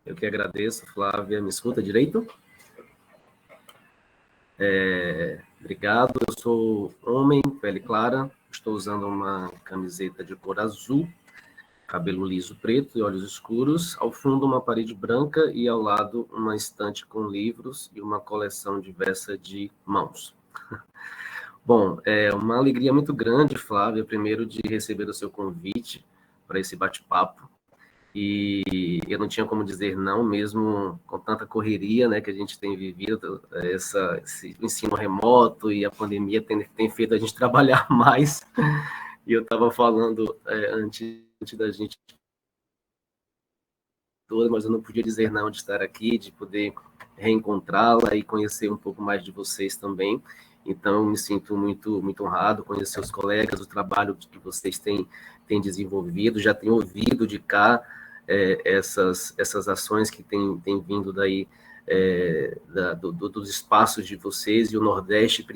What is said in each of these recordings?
Eu que agradeço, Flávia. Me escuta direito? Obrigado. Eu sou homem, pele clara. Estou usando uma camiseta de cor azul, cabelo liso preto e olhos escuros. Ao fundo, uma parede branca e ao lado, uma estante com livros e uma coleção diversa de mãos. Bom, é uma alegria muito grande, Flávia, primeiro de receber o seu convite para esse bate-papo. E eu não tinha como dizer não, mesmo com tanta correria, né, que a gente tem vivido, esse ensino remoto e a pandemia tem feito a gente trabalhar mais. E eu estava falando antes da gente toda, mas eu não podia dizer não de estar aqui, de poder reencontrá-la e conhecer um pouco mais de vocês também. Então, eu me sinto muito honrado conhecer os colegas, o trabalho que vocês têm desenvolvido, já tenho ouvido de cá essas ações que têm vindo daí dos espaços de vocês, e o Nordeste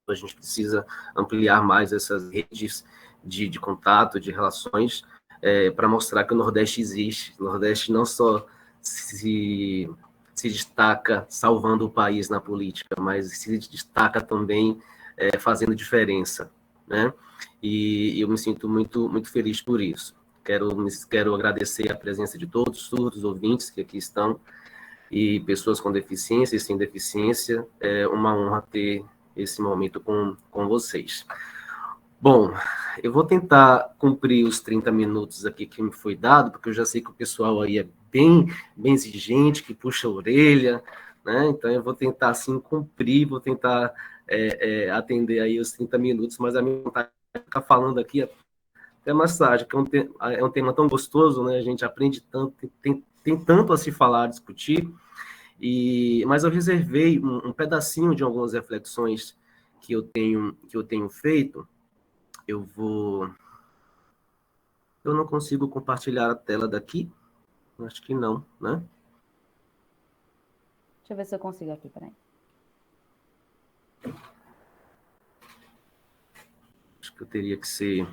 a gente precisa ampliar mais essas redes de contato, de relações, para mostrar que o Nordeste existe. O Nordeste não só se destaca salvando o país na política, mas se destaca também fazendo diferença, né? E eu me sinto muito feliz por isso. Quero agradecer a presença de todos, surdos, ouvintes que aqui estão, e pessoas com deficiência e sem deficiência. É uma honra ter esse momento com vocês. Bom, eu vou tentar cumprir os 30 minutos aqui que me foi dado, porque eu já sei que o pessoal aí é bem exigente, que puxa a orelha, né? Então eu vou tentar, assim, cumprir, vou tentar atender aí os 30 minutos, mas a minha vontade é ficar falando aqui até mais tarde, que é um tema tão gostoso, né? A gente aprende tanto, tem tanto a se falar, discutir, mas eu reservei um pedacinho de algumas reflexões que eu tenho feito. Eu não consigo compartilhar a tela daqui? Acho que não, né? Deixa eu ver se eu consigo aqui, peraí. Acho que eu teria que ser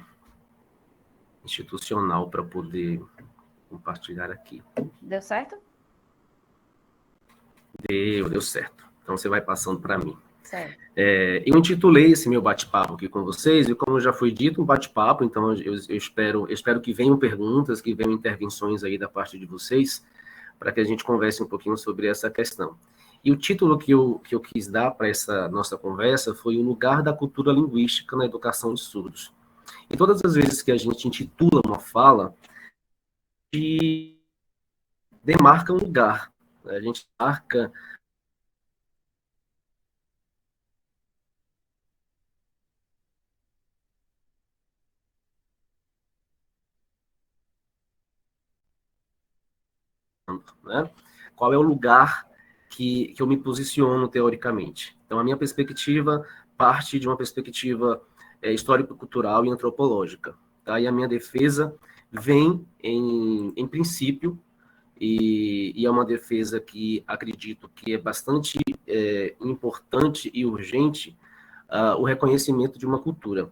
institucional para poder compartilhar aqui. Deu certo? Deu certo. Então você vai passando para mim. Certo. Eu intitulei esse meu bate-papo aqui com vocês, e como já foi dito, um bate-papo, então eu espero que venham perguntas, que venham intervenções aí da parte de vocês, para que a gente converse um pouquinho sobre essa questão. E o título que eu quis dar para essa nossa conversa foi O Lugar da Cultura Linguística na Educação de Surdos. E todas as vezes que a gente intitula uma fala, a gente demarca um lugar, né? A gente marca né? Qual é o lugar que eu me posiciono teoricamente. Então, a minha perspectiva parte de uma perspectiva histórico-cultural e antropológica. Tá? E a minha defesa vem, em princípio, e é uma defesa que acredito que é bastante importante e urgente, o reconhecimento de uma cultura.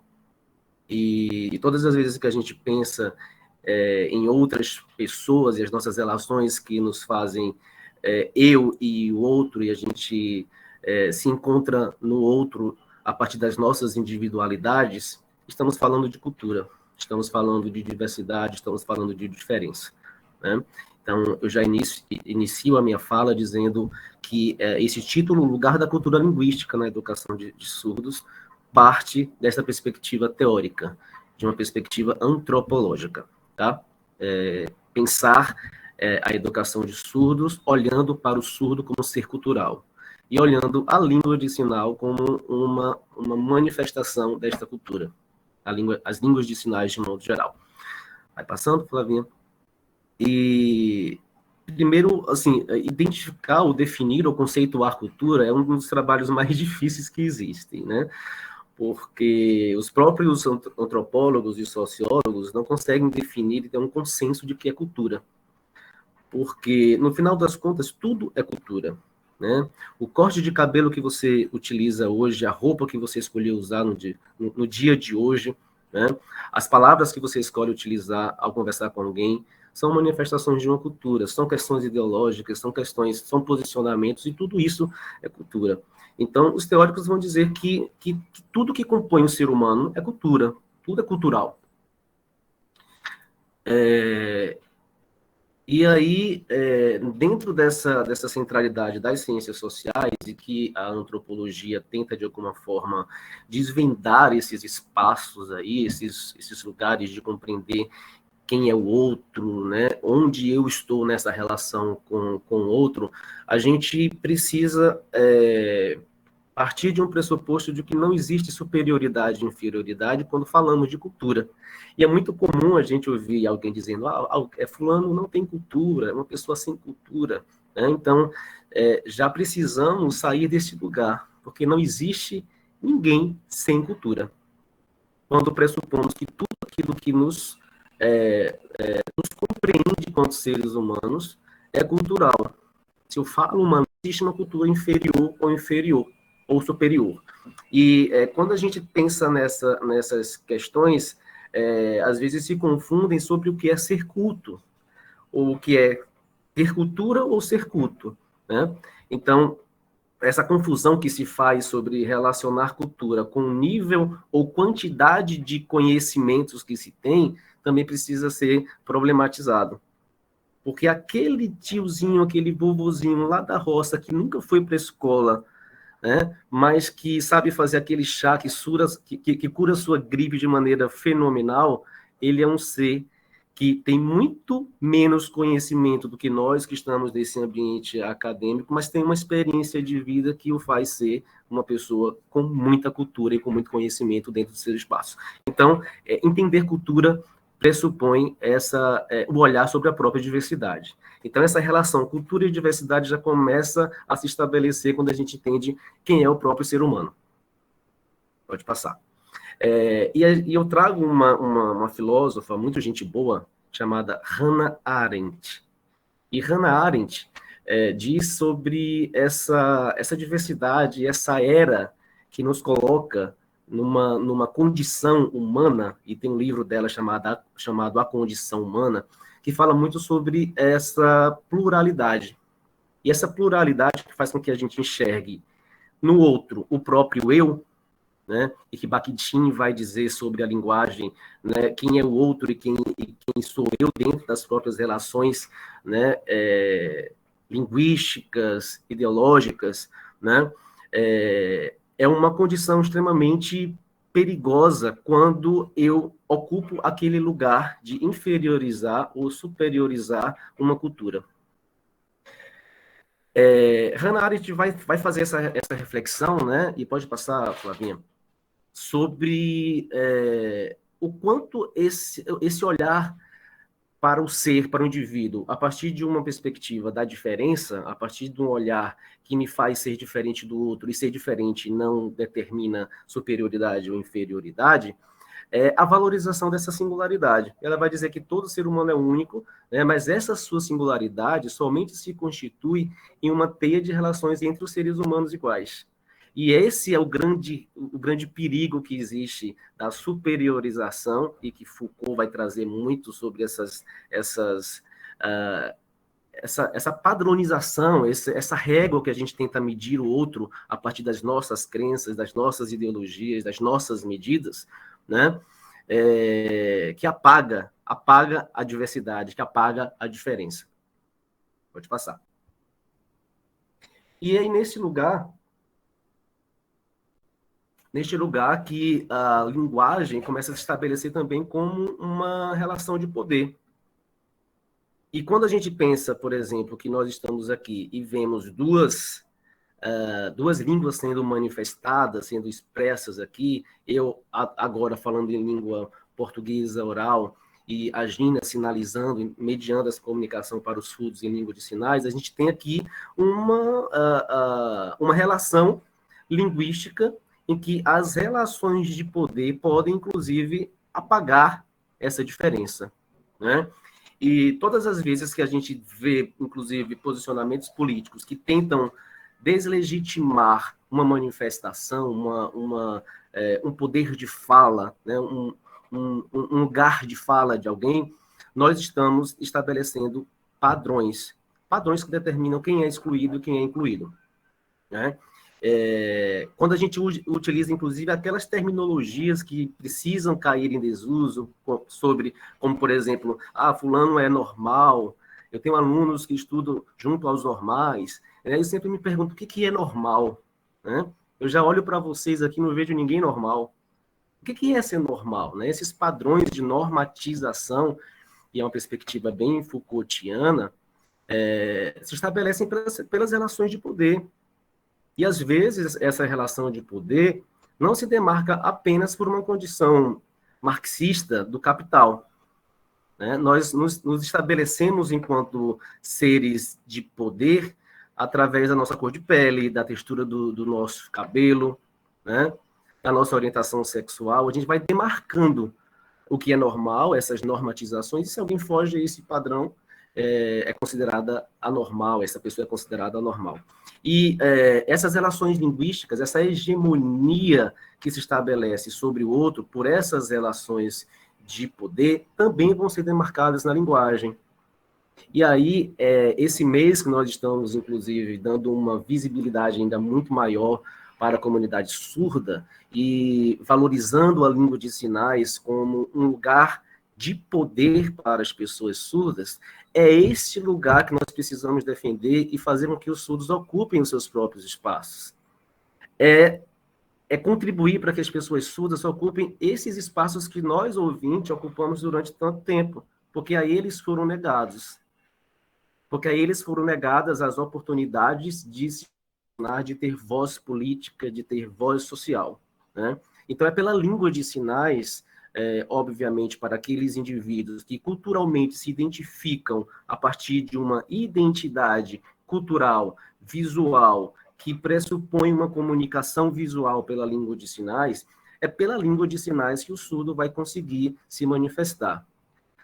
E todas as vezes que a gente pensa em outras pessoas e as nossas relações que nos fazem eu e o outro, e a gente se encontra no outro a partir das nossas individualidades, estamos falando de cultura, estamos falando de diversidade, estamos falando de diferença, né? Então, eu já inicio a minha fala dizendo que esse título, Lugar da Cultura Linguística na Educação de Surdos, parte dessa perspectiva teórica, de uma perspectiva antropológica, tá? Pensar a educação de surdos olhando para o surdo como ser cultural e olhando a língua de sinal como uma manifestação desta cultura, as línguas de sinais de modo geral. Vai passando, Flavinha. E primeiro, assim, identificar ou definir ou conceituar cultura é um dos trabalhos mais difíceis que existem, né? Porque os próprios antropólogos e sociólogos não conseguem definir e ter um consenso de que é cultura. Porque, no final das contas, tudo é cultura, né? O corte de cabelo que você utiliza hoje, a roupa que você escolheu usar no dia de hoje, né? As palavras que você escolhe utilizar ao conversar com alguém são manifestações de uma cultura, são questões ideológicas, são posicionamentos, e tudo isso é cultura. Então, os teóricos vão dizer que tudo que compõe o ser humano é cultura, tudo é cultural. E aí, dentro dessa centralidade das ciências sociais, e que a antropologia tenta, de alguma forma, desvendar esses espaços aí, esses lugares de compreender quem é o outro, né? Onde eu estou nessa relação com o outro, a gente precisa partir de um pressuposto de que não existe superioridade e inferioridade quando falamos de cultura. E é muito comum a gente ouvir alguém dizendo fulano não tem cultura, é uma pessoa sem cultura. Né? Então, já precisamos sair desse lugar, porque não existe ninguém sem cultura. Quando pressupomos que tudo aquilo que nos compreende enquanto seres humanos é cultural. Se eu falo humano, existe uma cultura inferior ou superior. E quando a gente pensa nessas questões, às vezes se confundem sobre o que é ser culto, ou o que é ter cultura ou ser culto. Né? Então, essa confusão que se faz sobre relacionar cultura com nível ou quantidade de conhecimentos que se tem, também precisa ser problematizado. Porque aquele tiozinho, aquele vovozinho lá da roça, que nunca foi para a escola, né, mas que sabe fazer aquele chá que cura sua gripe de maneira fenomenal, ele é um ser que tem muito menos conhecimento do que nós que estamos nesse ambiente acadêmico, mas tem uma experiência de vida que o faz ser uma pessoa com muita cultura e com muito conhecimento dentro do seu espaço. Então, entender cultura pressupõe o olhar sobre a própria diversidade. Então, essa relação cultura e diversidade já começa a se estabelecer quando a gente entende quem é o próprio ser humano. Pode passar. E eu trago uma filósofa muito gente boa, chamada Hannah Arendt. E Hannah Arendt diz sobre essa diversidade, essa era que nos coloca numa condição humana, e tem um livro dela chamado A Condição Humana, que fala muito sobre essa pluralidade. E essa pluralidade que faz com que a gente enxergue no outro o próprio eu, né? E que Bakhtin vai dizer sobre a linguagem, né? Quem é o outro e quem sou eu dentro das próprias relações, né? Linguísticas, ideológicas, né? É uma condição extremamente perigosa quando eu ocupo aquele lugar de inferiorizar ou superiorizar uma cultura. Hannah Arendt vai fazer essa reflexão, né? E pode passar, Flavinha, sobre o quanto esse olhar para o ser, para o indivíduo, a partir de uma perspectiva da diferença, a partir de um olhar que me faz ser diferente do outro, e ser diferente não determina superioridade ou inferioridade, a valorização dessa singularidade. Ela vai dizer que todo ser humano é único, né, mas essa sua singularidade somente se constitui em uma teia de relações entre os seres humanos iguais. E esse é o grande perigo que existe da superiorização, e que Foucault vai trazer muito sobre essa padronização, essa régua que a gente tenta medir o outro a partir das nossas crenças, das nossas ideologias, das nossas medidas, né? Que apaga a diversidade, que apaga a diferença. Pode passar. E aí, neste lugar que a linguagem começa a se estabelecer também como uma relação de poder. E quando a gente pensa, por exemplo, que nós estamos aqui e vemos duas línguas sendo manifestadas, sendo expressas aqui, eu agora falando em língua portuguesa oral e a Gina sinalizando, mediando essa comunicação para os surdos em língua de sinais, a gente tem aqui uma relação linguística em que as relações de poder podem, inclusive, apagar essa diferença, né? E todas as vezes que a gente vê, inclusive, posicionamentos políticos que tentam deslegitimar uma manifestação, um poder de fala, né? um lugar de fala de alguém, nós estamos estabelecendo padrões que determinam quem é excluído e quem é incluído, né? Quando a gente utiliza, inclusive, aquelas terminologias que precisam cair em desuso, como, por exemplo, fulano é normal, eu tenho alunos que estudam junto aos normais, né? Eu sempre me pergunto, o que é normal? Né? Eu já olho para vocês aqui, não vejo ninguém normal. O que é ser normal? Né? Esses padrões de normatização, e é uma perspectiva bem Foucaultiana, se estabelecem pelas relações de poder. E, às vezes, essa relação de poder não se demarca apenas por uma condição marxista do capital. Né? Nós nos estabelecemos enquanto seres de poder através da nossa cor de pele, da textura do nosso cabelo, né? Da nossa orientação sexual. A gente vai demarcando o que é normal, essas normatizações, e se alguém foge a esse padrão, é considerada anormal, essa pessoa é considerada anormal. E essas relações linguísticas, essa hegemonia que se estabelece sobre o outro por essas relações de poder, também vão ser demarcadas na linguagem. E aí, esse mês que nós estamos, inclusive, dando uma visibilidade ainda muito maior para a comunidade surda e valorizando a língua de sinais como um lugar de poder para as pessoas surdas, é este lugar que nós precisamos defender e fazer com que os surdos ocupem os seus próprios espaços. É contribuir para que as pessoas surdas ocupem esses espaços que nós, ouvintes, ocupamos durante tanto tempo, porque a eles foram negados. Porque a eles foram negadas as oportunidades de se tornar, de ter voz política, de ter voz social, né? Então, é pela língua de sinais, obviamente, para aqueles indivíduos que culturalmente se identificam a partir de uma identidade cultural, visual, que pressupõe uma comunicação visual pela língua de sinais, é pela língua de sinais que o surdo vai conseguir se manifestar.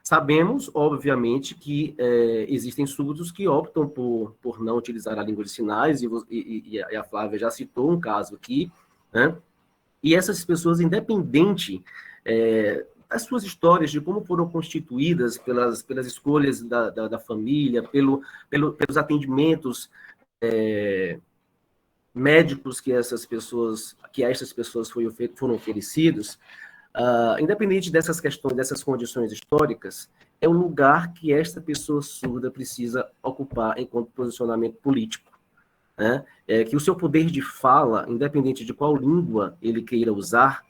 Sabemos, obviamente, que existem surdos que optam por não utilizar a língua de sinais, e a Flávia já citou um caso aqui, né? E essas pessoas, independente das suas histórias, de como foram constituídas pelas escolhas da família, pelos atendimentos médicos que essas pessoas foram oferecidos, independente dessas questões, dessas condições históricas, é o lugar que esta pessoa surda precisa ocupar enquanto posicionamento político, né? Que o seu poder de fala, independente de qual língua ele queira usar,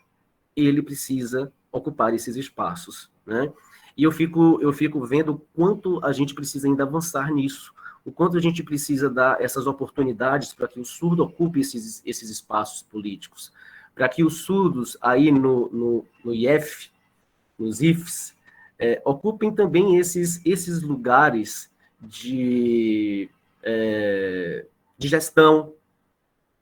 ele precisa ocupar esses espaços, né? E eu fico vendo o quanto a gente precisa ainda avançar nisso, o quanto a gente precisa dar essas oportunidades para que o surdo ocupe esses espaços políticos, para que os surdos aí no IF, nos IFs, ocupem também esses lugares de gestão,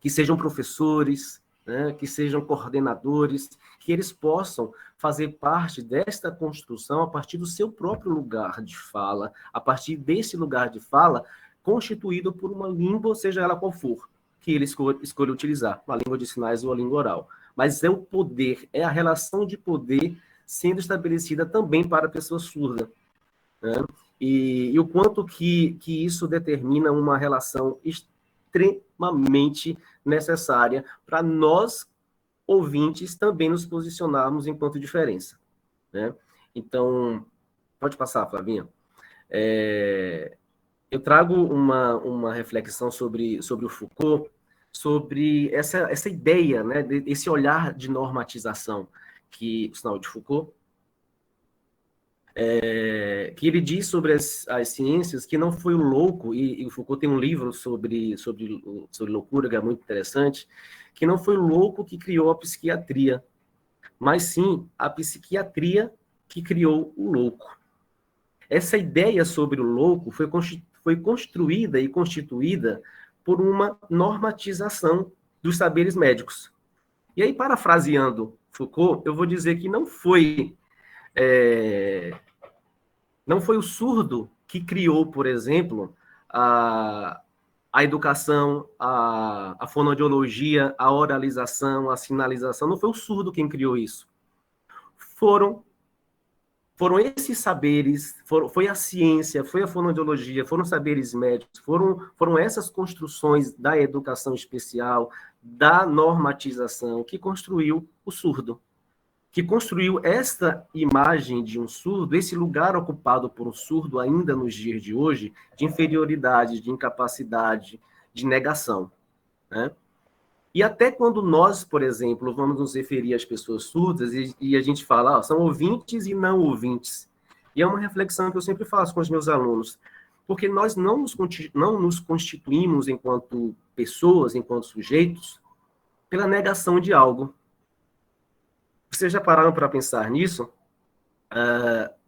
que sejam professores, né, que sejam coordenadores, que eles possam fazer parte desta construção a partir do seu próprio lugar de fala, a partir desse lugar de fala constituído por uma língua, seja ela qual for, que ele escolha utilizar, uma língua de sinais ou a língua oral. Mas é o poder, é a relação de poder sendo estabelecida também para a pessoa surda, né? E o quanto que isso determina uma relação extremamente necessária para nós, ouvintes, também nos posicionarmos enquanto diferença, né? Então, pode passar, Flavinha. Eu trago uma reflexão sobre o Foucault, sobre essa ideia, né, esse olhar de normatização, que o sinal de Foucault, que ele diz sobre as ciências que não foi o louco, e o Foucault tem um livro sobre loucura que é muito interessante, que não foi o louco que criou a psiquiatria, mas sim a psiquiatria que criou o louco. Essa ideia sobre o louco foi construída e constituída por uma normatização dos saberes médicos. E aí, parafraseando Foucault, eu vou dizer que não foi o surdo que criou, por exemplo, a educação, a fonoaudiologia, a oralização, a sinalização. Não foi o surdo quem criou isso. Foram foram esses saberes, foi a ciência, foi a fonoaudiologia, foram saberes médicos, foram essas construções da educação especial, da normatização, que construiu o surdo, que construiu esta imagem de um surdo, esse lugar ocupado por um surdo ainda nos dias de hoje, de inferioridade, de incapacidade, de negação, né? E até quando nós, por exemplo, vamos nos referir às pessoas surdas e a gente fala, são ouvintes e não ouvintes. E é uma reflexão que eu sempre faço com os meus alunos, porque nós não nos constituímos enquanto pessoas, enquanto sujeitos, pela negação de algo. Vocês já pararam para pensar nisso?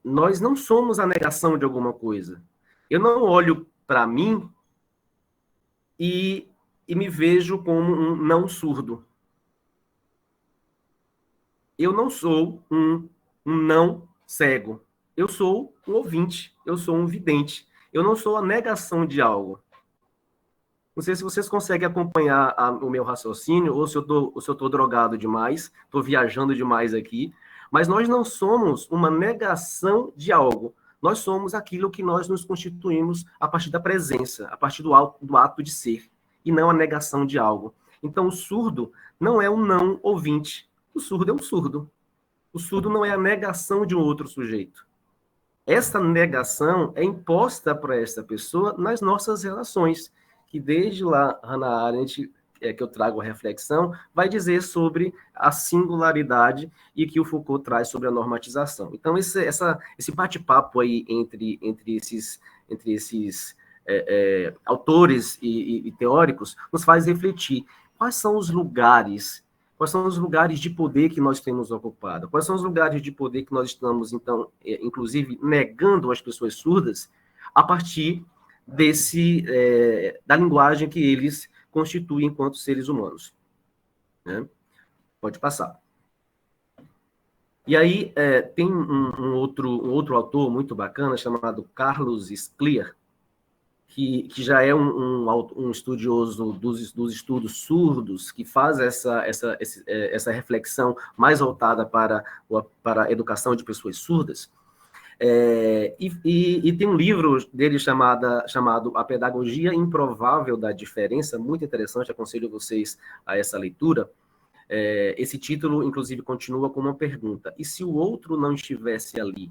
Nós não somos a negação de alguma coisa. Eu não olho para mim e me vejo como um não surdo. Eu não sou um não cego. Eu sou um ouvinte, eu sou um vidente. Eu não sou a negação de algo. Não sei se vocês conseguem acompanhar o meu raciocínio, ou se eu estou drogado demais, estou viajando demais aqui, mas nós não somos uma negação de algo. Nós somos aquilo que nós nos constituímos a partir da presença, a partir do ato de ser, e não a negação de algo. Então, o surdo não é um não ouvinte. O surdo é um surdo. O surdo não é a negação de um outro sujeito. Essa negação é imposta para essa pessoa nas nossas relações, que desde lá, Hannah Arendt, que eu trago a reflexão, vai dizer sobre a singularidade e que o Foucault traz sobre a normatização. Então, esse bate-papo aí entre esses autores e teóricos nos faz refletir quais são os lugares de poder que nós temos ocupado? Quais são os lugares de poder que nós estamos, então, inclusive, negando às pessoas surdas a partir da linguagem que eles constituem enquanto seres humanos? Né? Pode passar. E aí, tem um outro autor muito bacana, chamado Carlos Scliar, que já é um estudioso dos estudos surdos, que faz essa reflexão mais voltada para a educação de pessoas surdas. E tem um livro dele chamado A Pedagogia Improvável da Diferença, muito interessante, aconselho vocês a essa leitura. Esse título, inclusive, continua com uma pergunta: e se o outro não estivesse ali?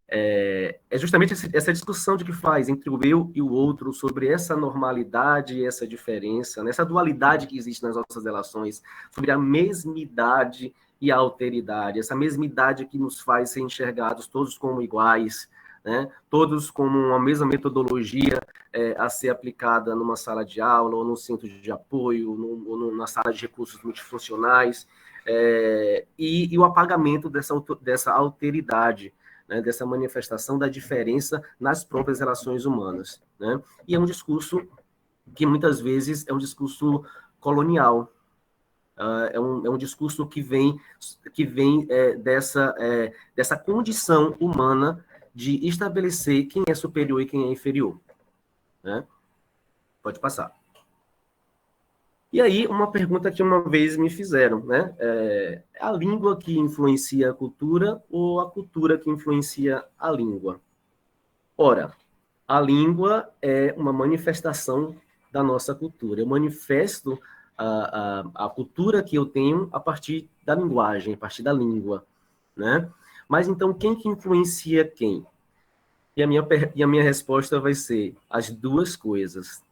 É justamente essa discussão de que faz entre o eu e o outro, sobre essa normalidade e essa diferença, essa dualidade que existe nas nossas relações, sobre a mesmidade e a alteridade, essa mesmidade que nos faz ser enxergados todos como iguais, né? Todos como uma mesma metodologia a ser aplicada numa sala de aula, ou num centro de apoio, ou numa sala de recursos multifuncionais, e o apagamento dessa alteridade, né, dessa manifestação da diferença nas próprias relações humanas. Né? E é um discurso que muitas vezes é um discurso colonial, é um discurso que vem dessa condição humana de estabelecer quem é superior e quem é inferior. Né? Pode passar. E aí, uma pergunta que uma vez me fizeram, né? A língua que influencia a cultura ou a cultura que influencia a língua? Ora, a língua é uma manifestação da nossa cultura. Eu manifesto a cultura que eu tenho a partir da linguagem, a partir da língua, né? Mas então, quem que influencia quem? E a minha resposta vai ser as duas coisas.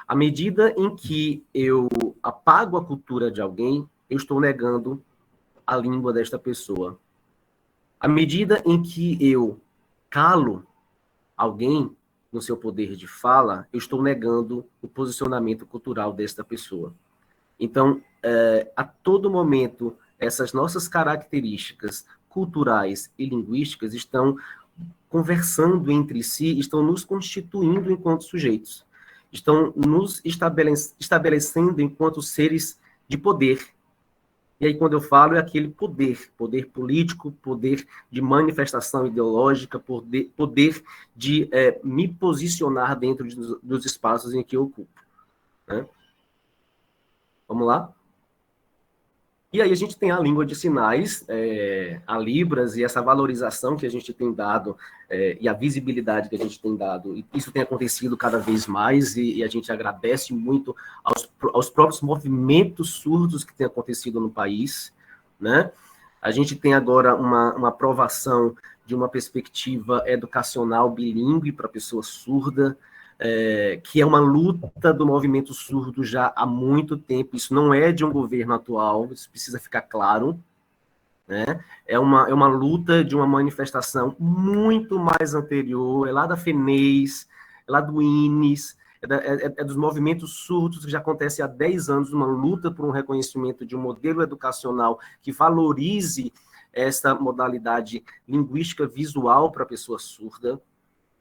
À medida em que eu apago a cultura de alguém, eu estou negando a língua desta pessoa. À medida em que eu calo alguém no seu poder de fala, eu estou negando o posicionamento cultural desta pessoa. Então, a todo momento, essas nossas características culturais e linguísticas estão conversando entre si, estão nos constituindo enquanto sujeitos, estão nos estabelecendo enquanto seres de poder. E aí, quando eu falo, é aquele poder político, poder de manifestação ideológica, poder de me posicionar dentro dos espaços em que eu ocupo. Né? Vamos lá? E aí a gente tem a língua de sinais, a Libras, e essa valorização que a gente tem dado, e a visibilidade que a gente tem dado. E isso tem acontecido cada vez mais, e a gente agradece muito aos próprios movimentos surdos que têm acontecido no país, né? A gente tem agora uma aprovação de uma perspectiva educacional bilíngue para pessoa surda, que é uma luta do movimento surdo já há muito tempo. Isso não é de um governo atual, isso precisa ficar claro, né? É uma luta de uma manifestação muito mais anterior, é lá da FENES, é lá do INES, é dos movimentos surdos que já acontece há 10 anos, uma luta por um reconhecimento de um modelo educacional que valorize essa modalidade linguística visual para a pessoa surda,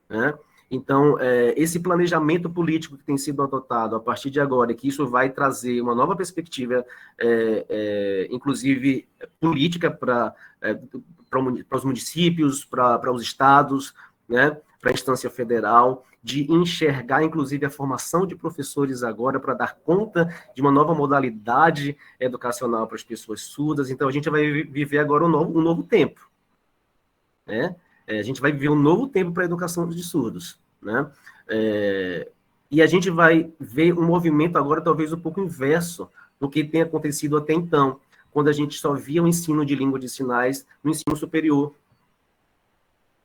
né? Então, esse planejamento político que tem sido adotado a partir de agora, que isso vai trazer uma nova perspectiva, inclusive política para os municípios, para os estados, né, para a instância federal, de enxergar, inclusive, a formação de professores agora para dar conta de uma nova modalidade educacional para as pessoas surdas. Então, a gente vai viver agora um novo tempo, né? A gente vai viver um novo tempo para a educação de surdos, né? E a gente vai ver um movimento agora talvez um pouco inverso do que tem acontecido até então, quando a gente só via o ensino de língua de sinais no ensino superior.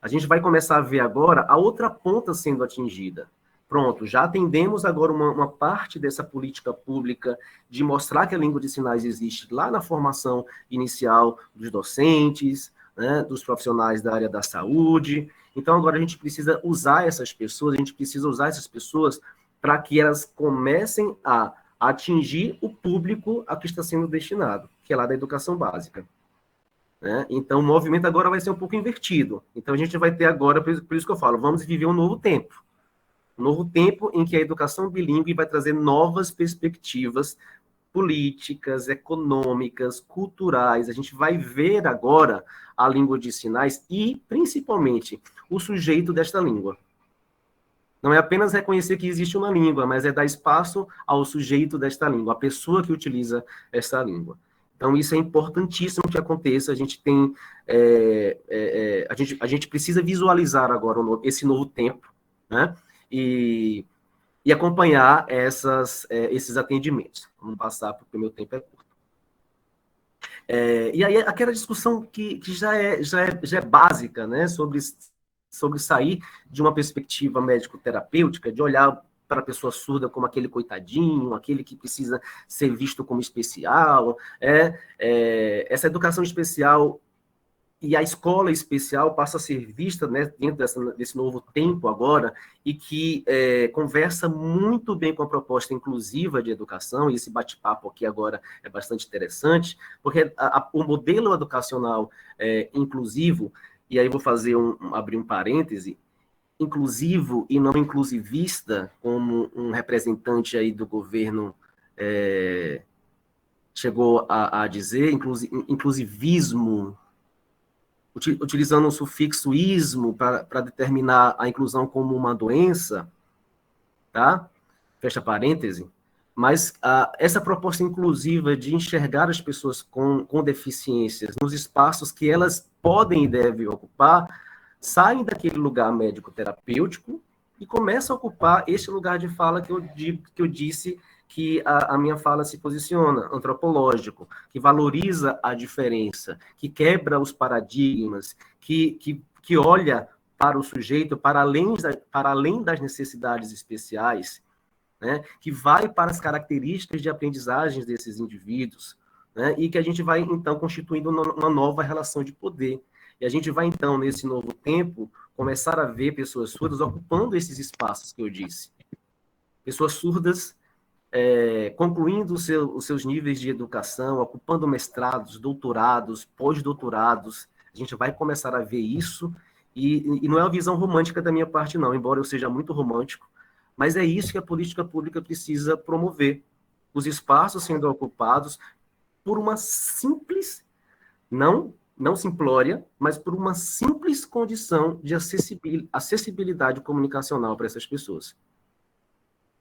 A gente vai começar a ver agora a outra ponta sendo atingida. Pronto, já atendemos agora uma parte dessa política pública de mostrar que a língua de sinais existe lá na formação inicial dos docentes, né, dos profissionais da área da saúde. Então, agora a gente precisa usar essas pessoas, para que elas comecem a atingir o público a que está sendo destinado, que é lá da educação básica, né? Então, o movimento agora vai ser um pouco invertido. Então, a gente vai ter agora, por isso que eu falo, vamos viver um novo tempo. Um novo tempo em que a educação bilíngue vai trazer novas perspectivas políticas, econômicas, culturais. A gente vai ver agora a língua de sinais e, principalmente, o sujeito desta língua. Não é apenas reconhecer que existe uma língua, mas é dar espaço ao sujeito desta língua, a pessoa que utiliza essa língua. Então, isso é importantíssimo que aconteça. A gente tem, a gente precisa visualizar agora esse novo tempo, né? E acompanhar esses atendimentos. Vamos passar, porque o meu tempo é curto. E aí, aquela discussão que já é básica, né, sobre sair de uma perspectiva médico-terapêutica, de olhar para a pessoa surda como aquele coitadinho, aquele que precisa ser visto como especial. Essa educação especial e a escola especial passa a ser vista, né, dentro desse novo tempo agora, e que conversa muito bem com a proposta inclusiva de educação, e esse bate-papo aqui agora é bastante interessante, porque o modelo educacional inclusivo, e aí vou abrir um parêntese, inclusivo e não inclusivista, como um representante aí do governo chegou a dizer, inclusivismo, utilizando o sufixo ismo para determinar a inclusão como uma doença, tá? Fecha parêntese. Mas essa proposta inclusiva de enxergar as pessoas com deficiências nos espaços que elas podem e devem ocupar, saem daquele lugar médico-terapêutico e começam a ocupar esse lugar de fala que eu disse que a minha fala se posiciona, antropológico, que valoriza a diferença, que quebra os paradigmas, que olha para o sujeito para além das necessidades especiais, né, que vai para as características de aprendizagem desses indivíduos, né, e que a gente vai, então, constituindo uma nova relação de poder. E a gente vai, então, nesse novo tempo, começar a ver pessoas surdas ocupando esses espaços que eu disse. Pessoas surdas concluindo os seus níveis de educação, ocupando mestrados, doutorados, pós-doutorados. A gente vai começar a ver isso, e não é uma visão romântica da minha parte, não, embora eu seja muito romântico, mas é isso que a política pública precisa promover. Os espaços sendo ocupados por uma simples, não simplória, mas por uma simples condição de acessibilidade comunicacional para essas pessoas.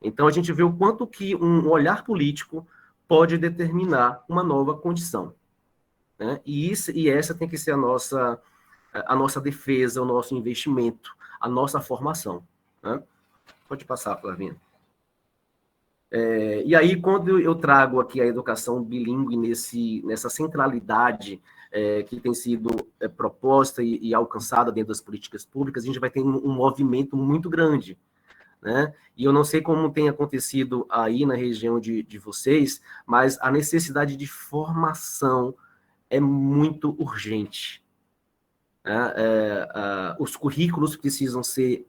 Então, a gente vê o quanto que um olhar político pode determinar uma nova condição. né? E essa tem que ser a nossa defesa, o nosso investimento, a nossa formação, né? Pode passar, Flavinha. E aí, quando eu trago aqui a educação bilíngue nessa centralidade que tem sido proposta e alcançada dentro das políticas públicas, a gente vai ter um movimento muito grande, né? E eu não sei como tem acontecido aí na região de vocês, mas a necessidade de formação é muito urgente, né? Os currículos precisam ser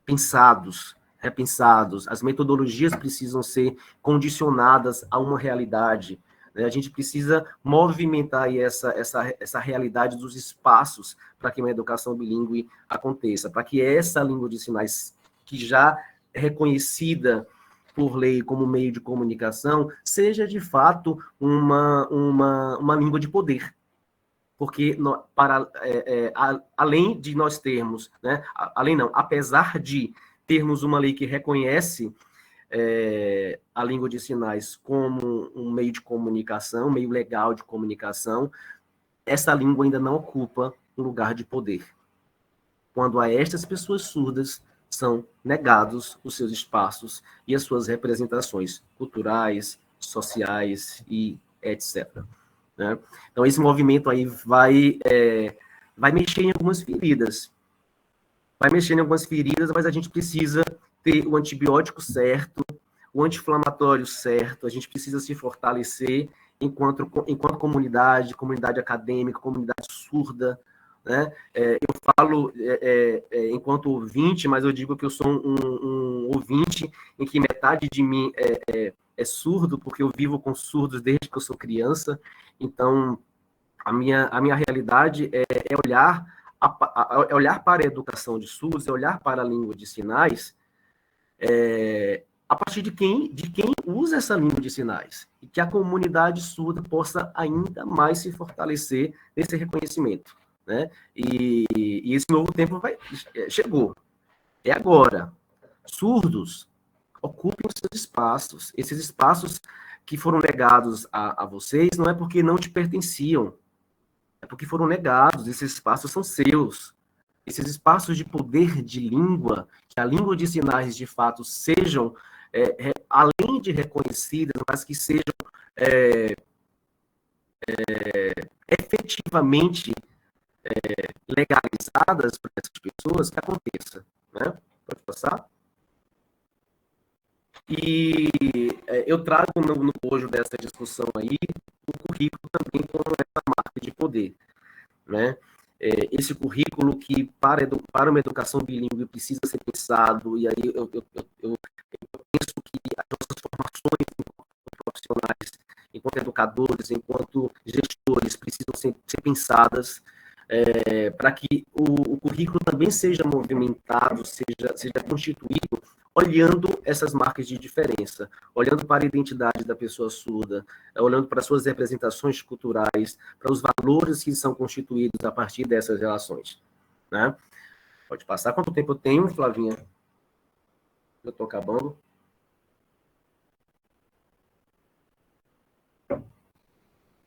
pensados, repensados, as metodologias precisam ser condicionadas a uma realidade, né? A gente precisa movimentar aí essa realidade dos espaços para que uma educação bilíngue aconteça, para que essa língua de sinais, que já é reconhecida por lei como meio de comunicação, seja de fato uma língua de poder. Porque além de nós termos, né, apesar de termos uma lei que reconhece a língua de sinais como um meio de comunicação, um meio legal de comunicação, essa língua ainda não ocupa um lugar de poder. Quando a estas pessoas surdas são negados os seus espaços e as suas representações culturais, sociais e etc., né? Então, esse movimento aí vai mexer em algumas feridas. Vai mexer em algumas feridas, mas a gente precisa ter o antibiótico certo, o anti-inflamatório certo, a gente precisa se fortalecer enquanto comunidade acadêmica, comunidade surda, né? Eu falo enquanto ouvinte, mas eu digo que eu sou um ouvinte em que metade de mim é surdo, porque eu vivo com surdos desde que eu sou criança. Então, a minha realidade é olhar para a educação de surdos, é olhar para a língua de sinais a partir de quem usa essa língua de sinais, e que a comunidade surda possa ainda mais se fortalecer nesse reconhecimento, né? E esse novo tempo chegou. É agora. Surdos, ocupem os seus espaços. Esses espaços que foram negados a vocês não é porque não te pertenciam, é porque foram negados. Esses espaços são seus. Esses espaços de poder de língua, que a língua de sinais de fato sejam, além de reconhecidas, mas que sejam efetivamente legalizadas para essas pessoas, que aconteça, né? Pode passar? E eu trago no bojo dessa discussão aí o currículo também como essa marca de poder, né? Esse currículo que para uma educação bilíngue precisa ser pensado, e aí eu penso que as nossas formações enquanto profissionais, enquanto educadores, enquanto gestores, precisam ser pensadas para que o currículo também seja movimentado, seja constituído, olhando essas marcas de diferença, olhando para a identidade da pessoa surda, olhando para suas representações culturais, para os valores que são constituídos a partir dessas relações, né? Pode passar. Quanto tempo eu tenho, Flavinha? Eu estou acabando.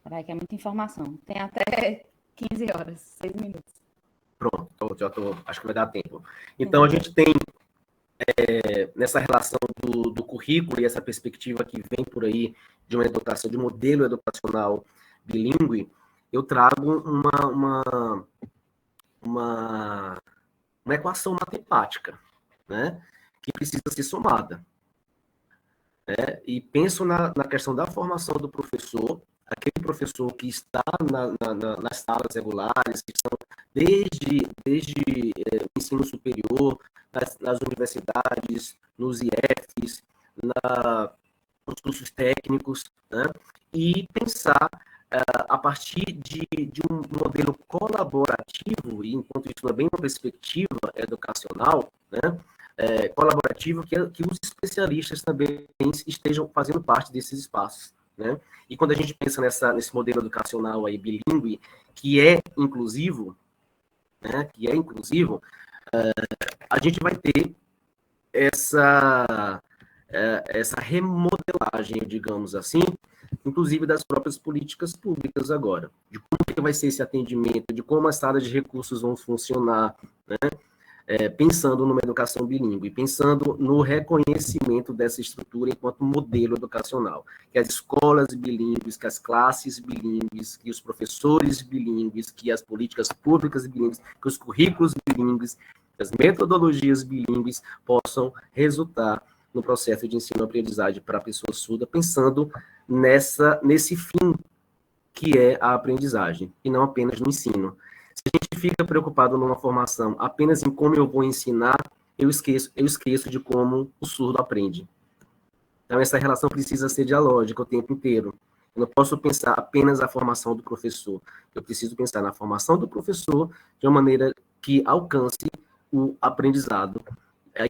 Peraí, que é muita informação. Tem até 15 horas, 6 minutos. Pronto, acho que vai dar tempo. Então, a gente tem nessa relação do currículo e essa perspectiva que vem por aí de uma educação, de um modelo educacional bilíngue, eu trago uma equação matemática, né, que precisa ser somada. Né? E penso na questão da formação do professor, aquele professor que está nas salas regulares, que estão desde o ensino superior, nas universidades, nos IFs, nos cursos técnicos, né? E pensar a partir de um modelo colaborativo, e enquanto isso não é bem uma perspectiva educacional, né? Colaborativo, que os especialistas também estejam fazendo parte desses espaços, né? E quando a gente pensa nesse modelo educacional aí bilíngue, que é inclusivo, né? A gente vai ter essa remodelagem, digamos assim, inclusive das próprias políticas públicas agora, de como que vai ser esse atendimento, de como as salas de recursos vão funcionar, né? Pensando numa educação bilíngue, pensando no reconhecimento dessa estrutura enquanto modelo educacional, que as escolas bilíngues, que as classes bilíngues, que os professores bilíngues, que as políticas públicas bilíngues, que os currículos bilíngues, que as metodologias bilíngues possam resultar no processo de ensino-aprendizagem para a pessoa surda, pensando nesse fim que é a aprendizagem, e não apenas no ensino. Se a gente fica preocupado numa formação apenas em como eu vou ensinar, eu esqueço de como o surdo aprende. Então, essa relação precisa ser dialógica o tempo inteiro. Eu não posso pensar apenas a formação do professor. Eu preciso pensar na formação do professor de uma maneira que alcance o aprendizado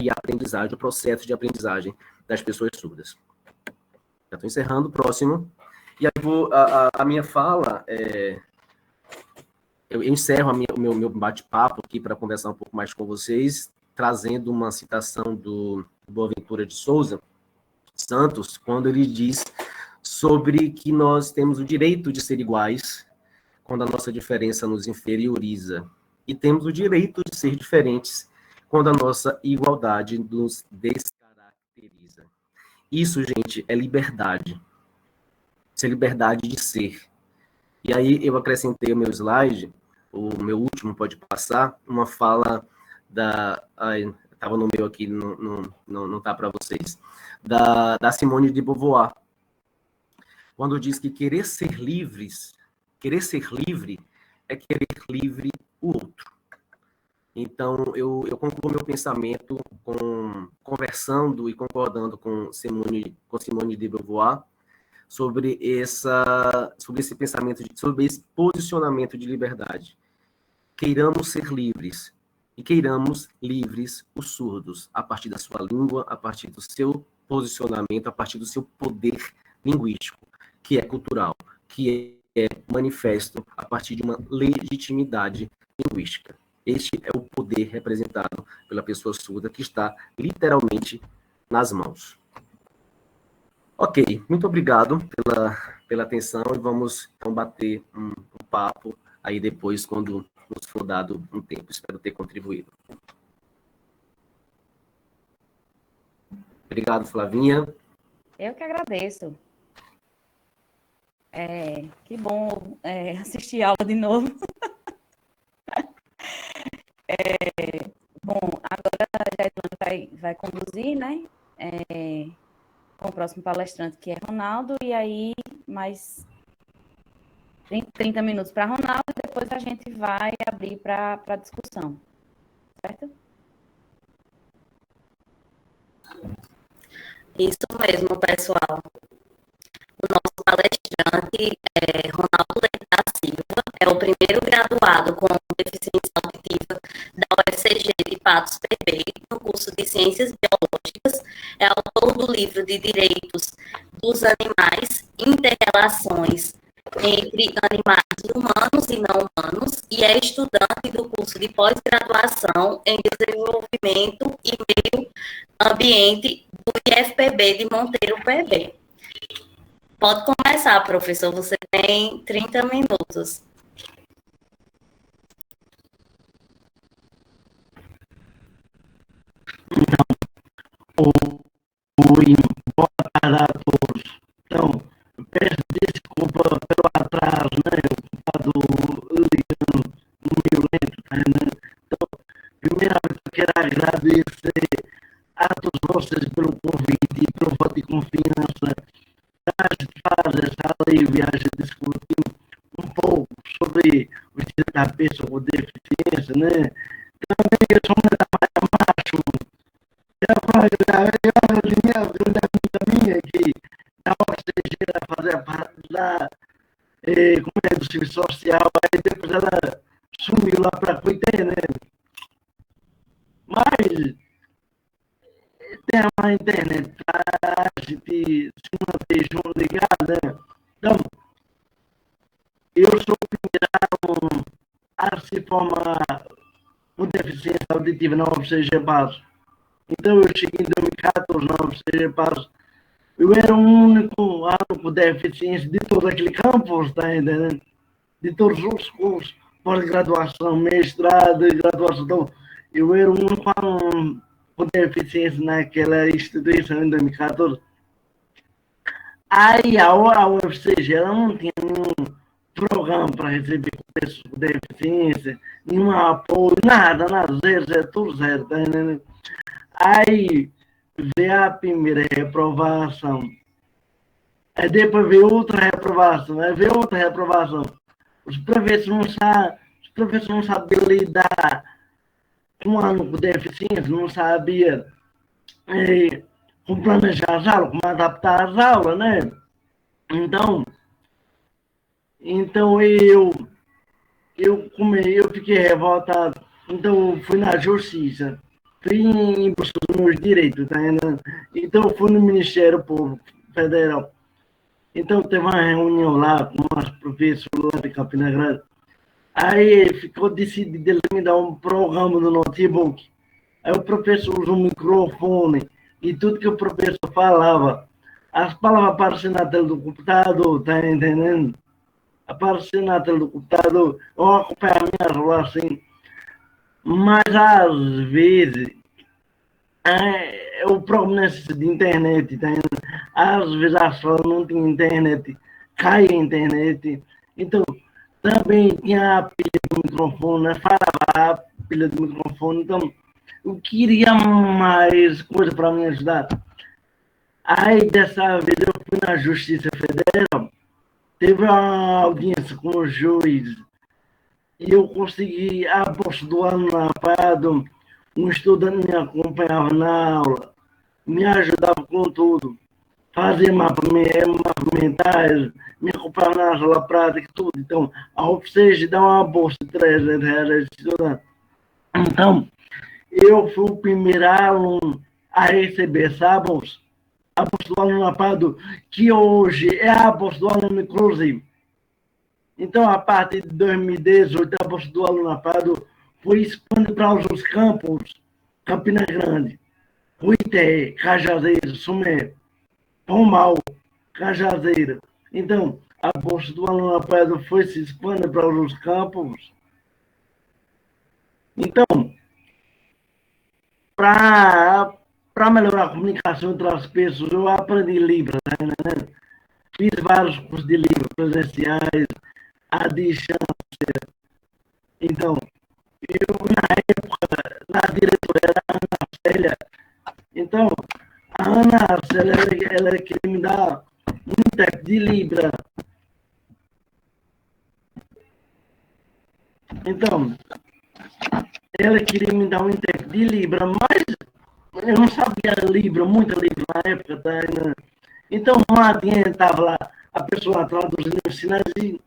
e a aprendizagem, o processo de aprendizagem das pessoas surdas. Já estou encerrando, próximo. E aí a minha fala, eu encerro o meu bate-papo aqui para conversar um pouco mais com vocês, trazendo uma citação do Boaventura de Souza Santos, quando ele diz sobre que nós temos o direito de ser iguais quando a nossa diferença nos inferioriza, e temos o direito de ser diferentes quando a nossa igualdade nos descaracteriza. Isso, gente, é liberdade. Isso é liberdade de ser. E aí eu acrescentei o meu slide, o meu último pode passar, uma fala da... Estava no meu aqui, não está para vocês. Da Simone de Beauvoir, quando diz que querer ser livre é querer livre o outro. Então, eu concluo meu pensamento conversando e concordando com Simone de Beauvoir sobre esse pensamento, sobre esse posicionamento de liberdade. Queiramos ser livres, e queiramos livres os surdos, a partir da sua língua, a partir do seu posicionamento, a partir do seu poder linguístico, que é cultural, que é manifesto a partir de uma legitimidade linguística. Este é o poder representado pela pessoa surda, que está literalmente nas mãos. Ok, muito obrigado pela atenção, e vamos então bater um papo aí depois, quando nos for dado um tempo. Espero ter contribuído. Obrigado, Flavinha. Eu que agradeço. Que bom assistir a aula de novo. Bom, agora a Jailane vai conduzir, né? Com o próximo palestrante, que é Ronaldo, e aí mais 30 minutos para Ronaldo, e depois a gente vai abrir para discussão, certo? Isso mesmo, pessoal. O nosso palestrante é Ronaldo Leite da Silva, é o primeiro graduado com deficiência auditiva da UFCG de Patos PB, no curso de Ciências Biológicas, é autor do livro de Direitos dos Animais, Interrelações entre Animais Humanos e Não Humanos, e é estudante do curso de pós-graduação em Desenvolvimento e Meio Ambiente do IFPB de Monteiro PB. Pode começar, professor, você tem 30 minutos. Oi, boa tarde a todos. Então, peço desculpa pelo atraso, né? O computador ligando meio lento, né? Então, primeiramente, eu quero agradecer a todos vocês pelo convite e pelo voto de confiança. A gente faz essa live, a gente discutir um pouco sobre o direito da pessoa com deficiência, né? Também eu sou um macho. A minha que a UFCG fazer parte lá, como é do serviço social, aí depois ela sumiu lá para Cuité, né? Mas tem uma internet para a gente se manter junto, ligado, né? Então, eu sou o primeiro a se formar com deficiência auditiva na UFCG Passo. Então, eu cheguei em 2014 na UFCG Passo, Eu era o único aluno com deficiência de todo aquele campus, tá entendendo? De todos os cursos, pós-graduação, mestrado e graduação. Então, eu era o único aluno com deficiência naquela instituição em 2014. Aí a UFCG ela não tinha nenhum programa para receber pessoas com deficiência, nenhum apoio, nada, zero, tudo zero, tá entendendo? Aí veio a primeira reprovação, aí depois veio outra reprovação, aí veio outra reprovação. Os professores não sabiam lidar com um aluno com deficiência, não sabia como planejar as aulas, como adaptar as aulas, né? Então eu fiquei revoltado. Então eu fui na justiça, fui em busca dos meus direitos, tá entendendo? Então eu fui no Ministério Público Federal. Então teve uma reunião lá com as professoras lá de Campina Grande. Aí ficou decidido ele me dar um programa no notebook. Aí o professor usou o microfone e tudo que o professor falava, as palavras apareciam na tela do computador, tá entendendo? Apareciam na tela do computador, eu acompanhava a minha aula assim. Mas às vezes, o problema de internet, tá entendendo? Às vezes a sala não tinha internet, caía a internet. Então, também tinha a pilha do microfone, né? Falava a pilha do microfone, então eu queria mais coisa para me ajudar. Aí, dessa vez, eu fui na Justiça Federal, teve uma audiência com o juiz, e eu consegui a bolsa do aluno, um estudante me acompanhava na aula, me ajudava com tudo, fazia mapas mentais, me acompanhava na aula prática, tudo. Então, a UFCG dá uma bolsa de R$300 a estudante. Então, eu fui o primeiro aluno a receber essa bolsa, a bolsa do aluno apado, que hoje é a bolsa do aluno inclusivo. Então, a partir de 2018, a bolsa do aluno apado foi expandida para os outros campos, Campina Grande, Cuité, Cajazeiro, Sumé, Pombal, Cajazeira. Então, a bolsa do aluno apado foi se expandindo para os outros campos. Então, para melhorar a comunicação entre as pessoas, eu aprendi Libras, né? Fiz vários cursos de Libras presenciais, à distância. Então, eu, na época, a diretora era a Ana Célia. Então, a Ana Célia, ela queria me dar um intérprete de Libra. Então, ela queria me dar um intérprete de Libra, mas eu não sabia Libra, muita Libra na época, tá? Né? Então, não adiantava lá a pessoa traduzindo os sinais e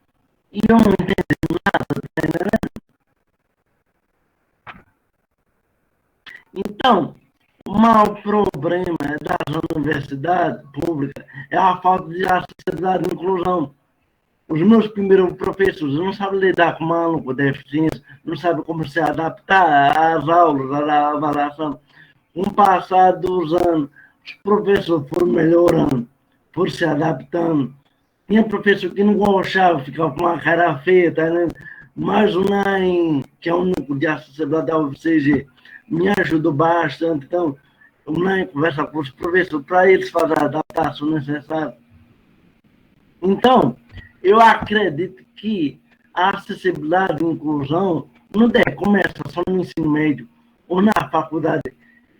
eu não entendi nada, tá? Né? Então, o maior problema das universidades públicas é a falta de acessibilidade e inclusão. Os meus primeiros professores não sabem lidar com um aluno com deficiência, não sabem como se adaptar às aulas, à avaliação. Com o passar dos anos, os professores foram melhorando, foram se adaptando. Tinha professor que não gostava, ficava com uma cara feia, tá, né? Mas o NAEM, que é o núcleo de acessibilidade da UFCG, me ajudou bastante. Então, o NAEM conversa com os professores para eles fazerem a adaptação necessária. Então, eu acredito que a acessibilidade e inclusão não deve começar só no ensino médio ou na faculdade.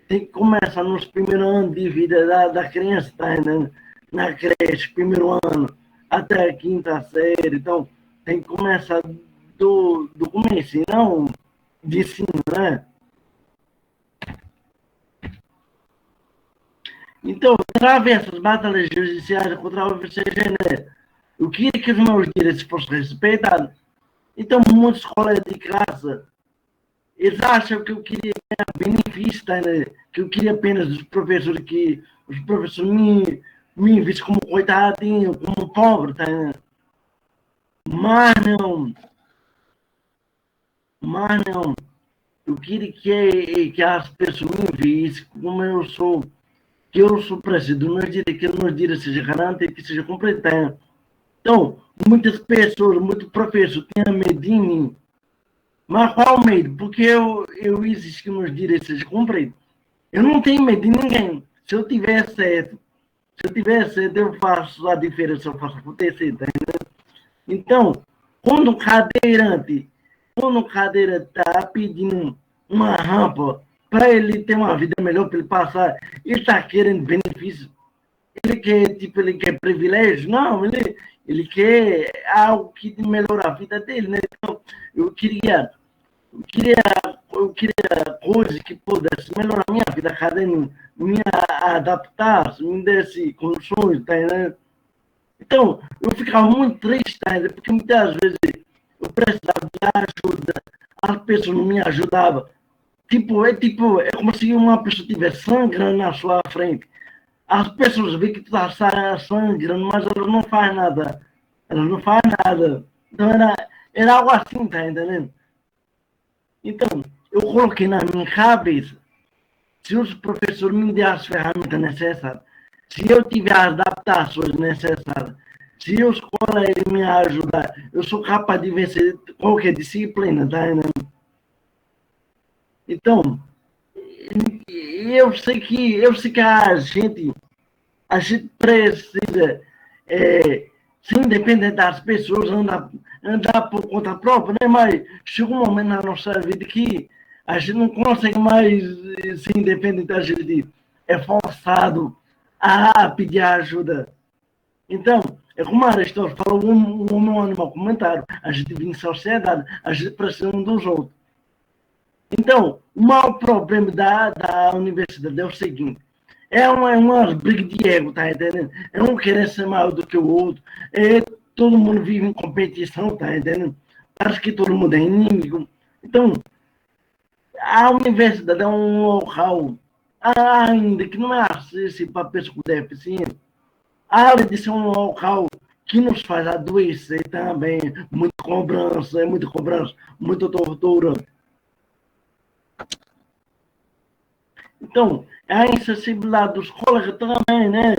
Tem que começar nos primeiros anos de vida da criança, tá entendendo? Na creche, primeiro ano, até a quinta série. Então, tem que começar do começo, e não de ensino, né? Então, através dessas batalhas judiciais contra a UFCG, né? Eu queria que os meus direitos fossem respeitados. Então, muitos colegas de classe, eles acham que eu queria ganhar benefício, tá, né? Que eu queria apenas os professores que os professores me vissem como coitadinho, como pobre, tá, né? Mas não. Eu queria que as pessoas me vissem como eu sou. que eu sou preciso nos direitos, que nos direitos seja garantido, que seja completado. Então, muitas pessoas, muitos professores têm medo de mim. Mas qual medo? Porque eu exijo que meus direitos sejam cumpridos. Eu não tenho medo de ninguém. Se eu tiver certo, eu faço a diferença, eu faço acontecer, tá entendendo? Então, quando o cadeirante está pedindo uma rampa para ele ter uma vida melhor, para ele passar, ele está querendo benefício. Ele quer privilégio? Não, ele quer algo que melhore a vida dele, né? Então, eu queria coisas que pudesse melhorar a minha vida, cada me adaptar, me desse condições, tá entendendo? Então, eu ficava muito triste, tá entendendo? Porque muitas vezes eu precisava de ajuda, as pessoas não me ajudavam. É como se uma pessoa estivesse sangrando na sua frente. As pessoas veem que tu está sangrando, mas elas não fazem nada. Elas não fazem nada. Então era algo assim, tá entendendo? Então, eu coloquei na minha cabeça, se os professores me derem as ferramentas necessárias, se eu tiver as adaptações necessárias, se os colegas me ajudar, eu sou capaz de vencer qualquer disciplina, tá entendendo? Então, eu sei que a gente precisa ser independente das pessoas, andar por conta própria, né? Mas chega um momento na nossa vida que a gente não consegue mais ser independente, a gente é forçado a pedir ajuda. Então, é como a Aristóteles falou, o homem é um animal comunitário, a gente vive em sociedade, a gente precisa um dos outros. Então, o maior problema da universidade é o seguinte, é uma briga de ego, tá entendendo? É um querer ser maior do que o outro, todo mundo vive em competição, tá entendendo? Parece que todo mundo é inimigo. Então, a universidade é um local, ainda que não é acessível para pessoas com deficiência, além de ser um local que nos faz adoecer também, muita cobrança, muita tortura. Então, a insensibilidade dos colegas também, né?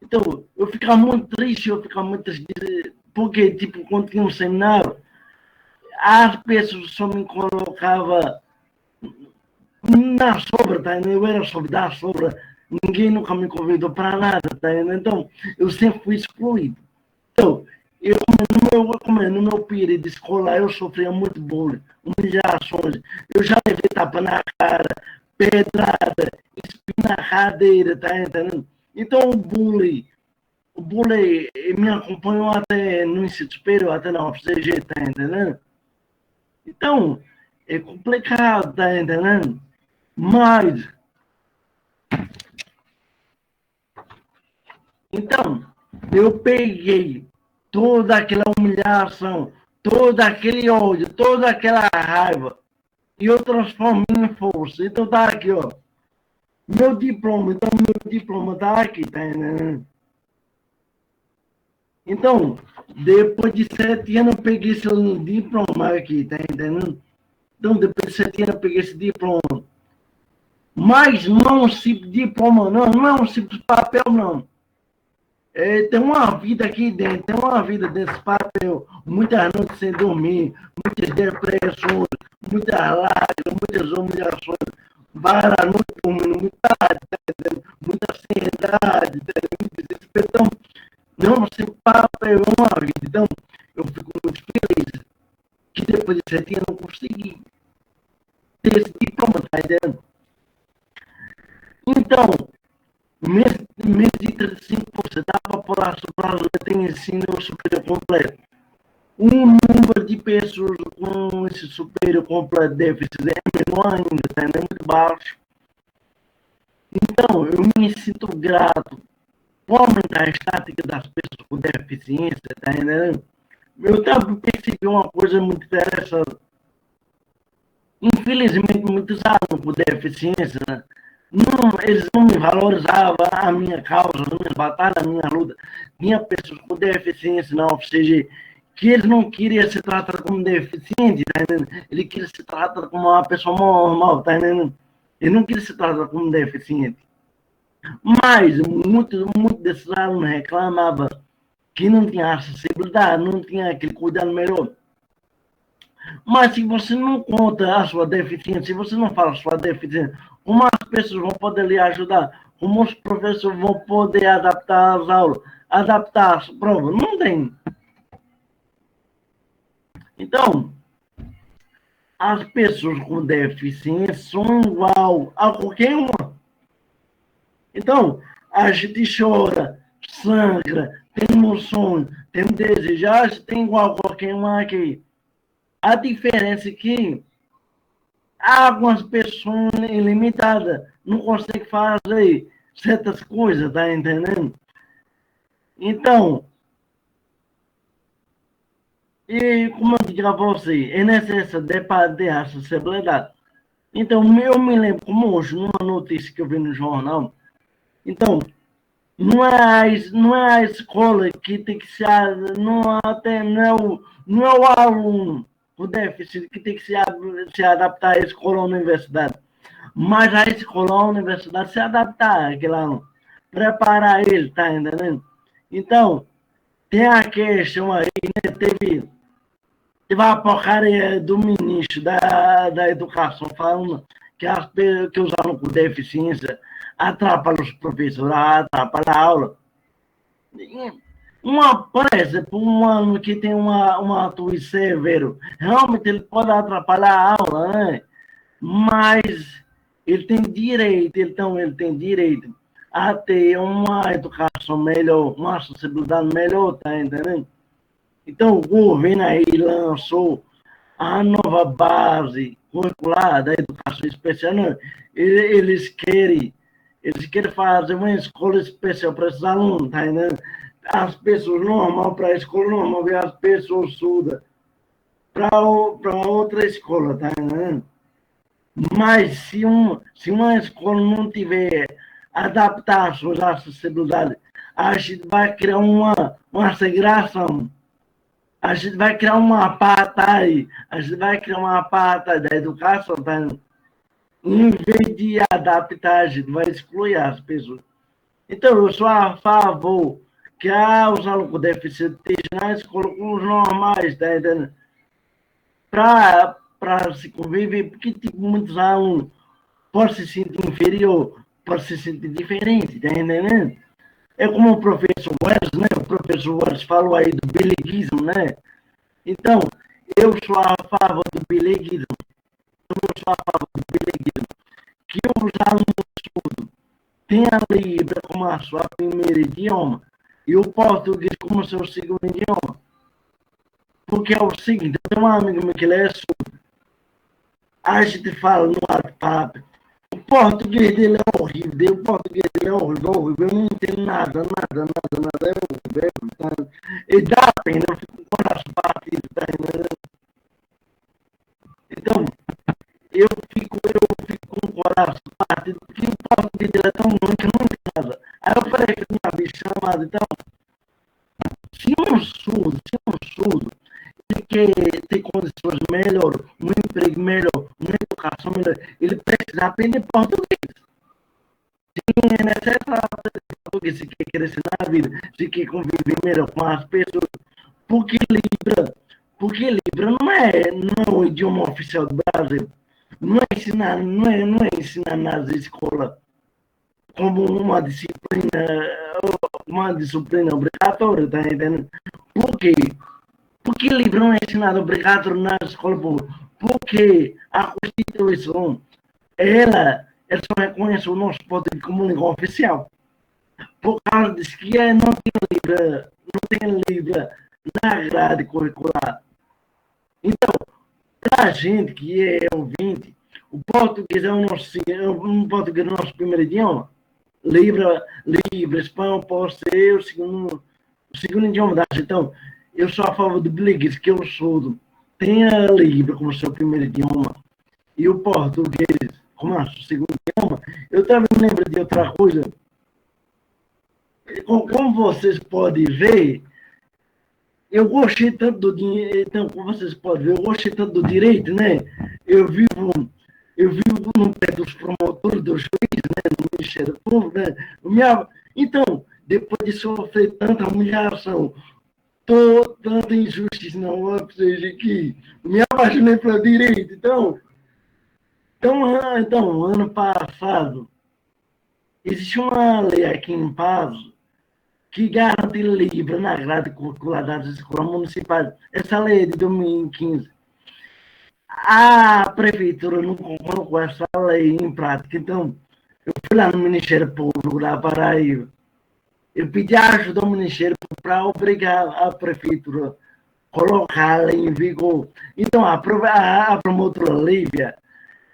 Então, eu ficava muito triste, porque, tipo, quando tinha um seminário, as pessoas só me colocavam na sobra, tá? Eu era sobre da sobra, ninguém nunca me convidou para nada, tá? Então, eu sempre fui excluído. Então, no meu período escolar, eu sofria muito bullying, humilhações, eu já levei tapa na cara, pedrada, espinho na cadeira, tá entendendo? Então, o bullying me acompanhou até no ensino superior, até na UFCG, tá entendendo? Então, é complicado, tá entendendo? Mas, então, eu peguei toda aquela humilhação, todo aquele ódio, toda aquela raiva, e eu transformei em força. Então tá aqui, ó. Meu diploma tá aqui, tá entendendo? Então, depois de 7 anos eu peguei esse diploma aqui, tá entendendo? Então, depois de 7 anos eu peguei esse diploma. Mas não é um simples diploma, não é um simples papel, não. Tem uma vida aqui dentro, tem uma vida desse papel, muitas noites sem dormir, muitas depressões, muitas lágrimas, muitas humilhações, várias noites dormindo, muita ansiedade, muito desespero. Então, não, esse papel é uma vida. Então, eu fico muito feliz que depois de 7 anos eu consegui ter esse diploma, tá entendendo? Então, menos de 35% da população brasileira tem ensino superior completo. O número de pessoas com esse superior completo de déficit é menor ainda, tá? É muito baixo. Então, eu me sinto grato por aumentar a estática das pessoas com deficiência, tá entendendo? Eu também percebi uma coisa muito interessante. Infelizmente, muitos alunos com deficiência, né? Eles não me valorizavam a minha causa, a minha batalha, a minha luta. Tinha pessoas com deficiência na UFCG que eles não queriam ser tratados como deficiente, tá entendendo? Ele queria ser tratado como uma pessoa normal, tá entendendo? Ele não queria ser tratado como deficiente. Mas muito desses alunos reclamavam que não tinha acessibilidade, não tinha aquele cuidado melhor. Mas se você não conta a sua deficiência, se você não fala a sua deficiência, como as pessoas vão poder lhe ajudar? Como os professores vão poder adaptar as aulas, adaptar as provas? Não tem. Então, as pessoas com deficiência são igual a qualquer uma. Então, a gente chora, sangra, tem emoções, tem desejo, a gente tem igual a qualquer uma aqui. A diferença é que algumas pessoas limitadas não conseguem fazer certas coisas, tá entendendo? Então, e como eu digo a você, é necessário debater a acessibilidade. Então, eu me lembro, como hoje, numa notícia que eu vi no jornal, então, não é a escola que tem que ser, não é o aluno, o déficit que tem que se adaptar à escola ou à universidade, mas a escola ou a universidade se adaptar àquele aluno, preparar ele, tá entendendo? Então, tem a questão aí, né, teve a porcaria do ministro da Educação falando que os alunos com deficiência atrapalham os professores, atrapalham a aula. Por exemplo, um aluno que tem uma atuação severo, realmente ele pode atrapalhar a aula, né? Mas ele tem direito, então ele tem direito a ter uma educação melhor, uma acessibilidade melhor, tá entendendo? Então, o governo aí lançou a nova base curricular da educação especial. Não, eles querem fazer uma escola especial para esses alunos, tá entendendo? As pessoas normais para a escola normal e as pessoas surdas para outra escola, tá entendendo? Mas se uma escola não tiver adaptações à acessibilidade, a gente vai criar uma segregação. A gente vai criar uma apartheid, da educação, tá? Em vez de adaptar, a gente vai excluir as pessoas. Então, eu sou a favor que os alunos com deficiência estejam na escola com os normais, tá entendendo? Para se conviver, porque tipo, muitos alunos podem se sentir inferior, podem se sentir diferente, tá entendendo? É como o professor Wells, né? O professor Wells falou aí do bilinguismo, né? Então, eu sou a favor do bilinguismo. Que os alunos surdos tenham a Libra como a sua primeiro idioma e o português como seu segundo idioma. Porque é o seguinte, eu tenho um amigo meu que ele é surdo. A gente fala no WhatsApp, o português dele é horrível, eu não entendo nada, é horrível. E dá pena, eu fico com o coração batido, tá entendendo? Então, eu fico com o coração batido, porque o português dele é tão ruim que eu não entendo nada. Aí eu falei que tinha bicho chamado, então, se um surdo, ele quer ter condições melhores, um emprego melhor, uma educação melhor, ele precisa aprender português. Sim, é necessário aprender português se quer crescer na vida, se quer conviver melhor com as pessoas. Porque Libra não é o idioma oficial do Brasil. Não é ensinado nas escolas como uma disciplina obrigatória, tá entendendo? Por quê? Porque Libra não é ensinado obrigatório na escola pública. Porque a Constituição, ela só reconhece o nosso português como língua oficial. Por causa disso que não tem Libra na grade curricular. Então, para a gente que é ouvinte, o português é o nosso primeiro idioma. Libra, espanhol pode ser o segundo idioma da gente. Então, eu sou a favor do bilinguismo, que eu surdo tenha Libra como seu primeiro idioma e o português como seu segundo idioma. Eu também lembro de outra coisa. Como vocês podem ver, eu gostei tanto do dinheiro, então, como vocês podem ver, eu gostei tanto do direito, né? Eu eu vivo no pé dos promotores, dos juízes, né, do Ministério Público, né? Então, depois de sofrer tanta humilhação, tanta injustiça na UFCG, seja que me apaixonei pelo direito. Então, ano passado, existe uma lei aqui em Pazo que garante livre na grade curricular das escolas municipais. Essa lei é de 2015. A prefeitura não colocou essa lei em prática. Então, eu fui lá no Ministério Público da Paraíba. Eu pedi ajuda ao Ministério Público para obrigar a prefeitura a colocar a lei em vigor. Então, a promotora Lívia,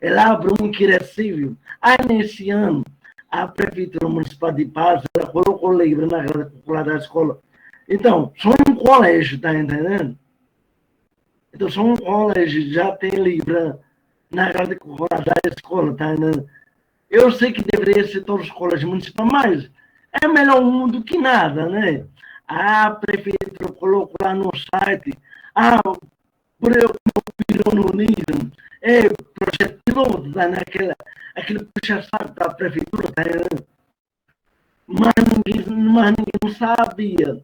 ela abriu um inquérito civil. Aí, nesse ano, a Prefeitura Municipal de Pazo, ela colocou livre na grade curricular da escola. Então, só um colégio, tá entendendo? Então, só um colégio já tem livre na grade curricular da escola, tá entendendo? Eu sei que deveria ser todos os colégios municipais, mas é melhor um do que nada, né? A Prefeitura colocou lá no site, por eu pironismo, projeto piloto, tá, né? Aquele puxa-saco da Prefeitura, tá, né? Mas ninguém não sabia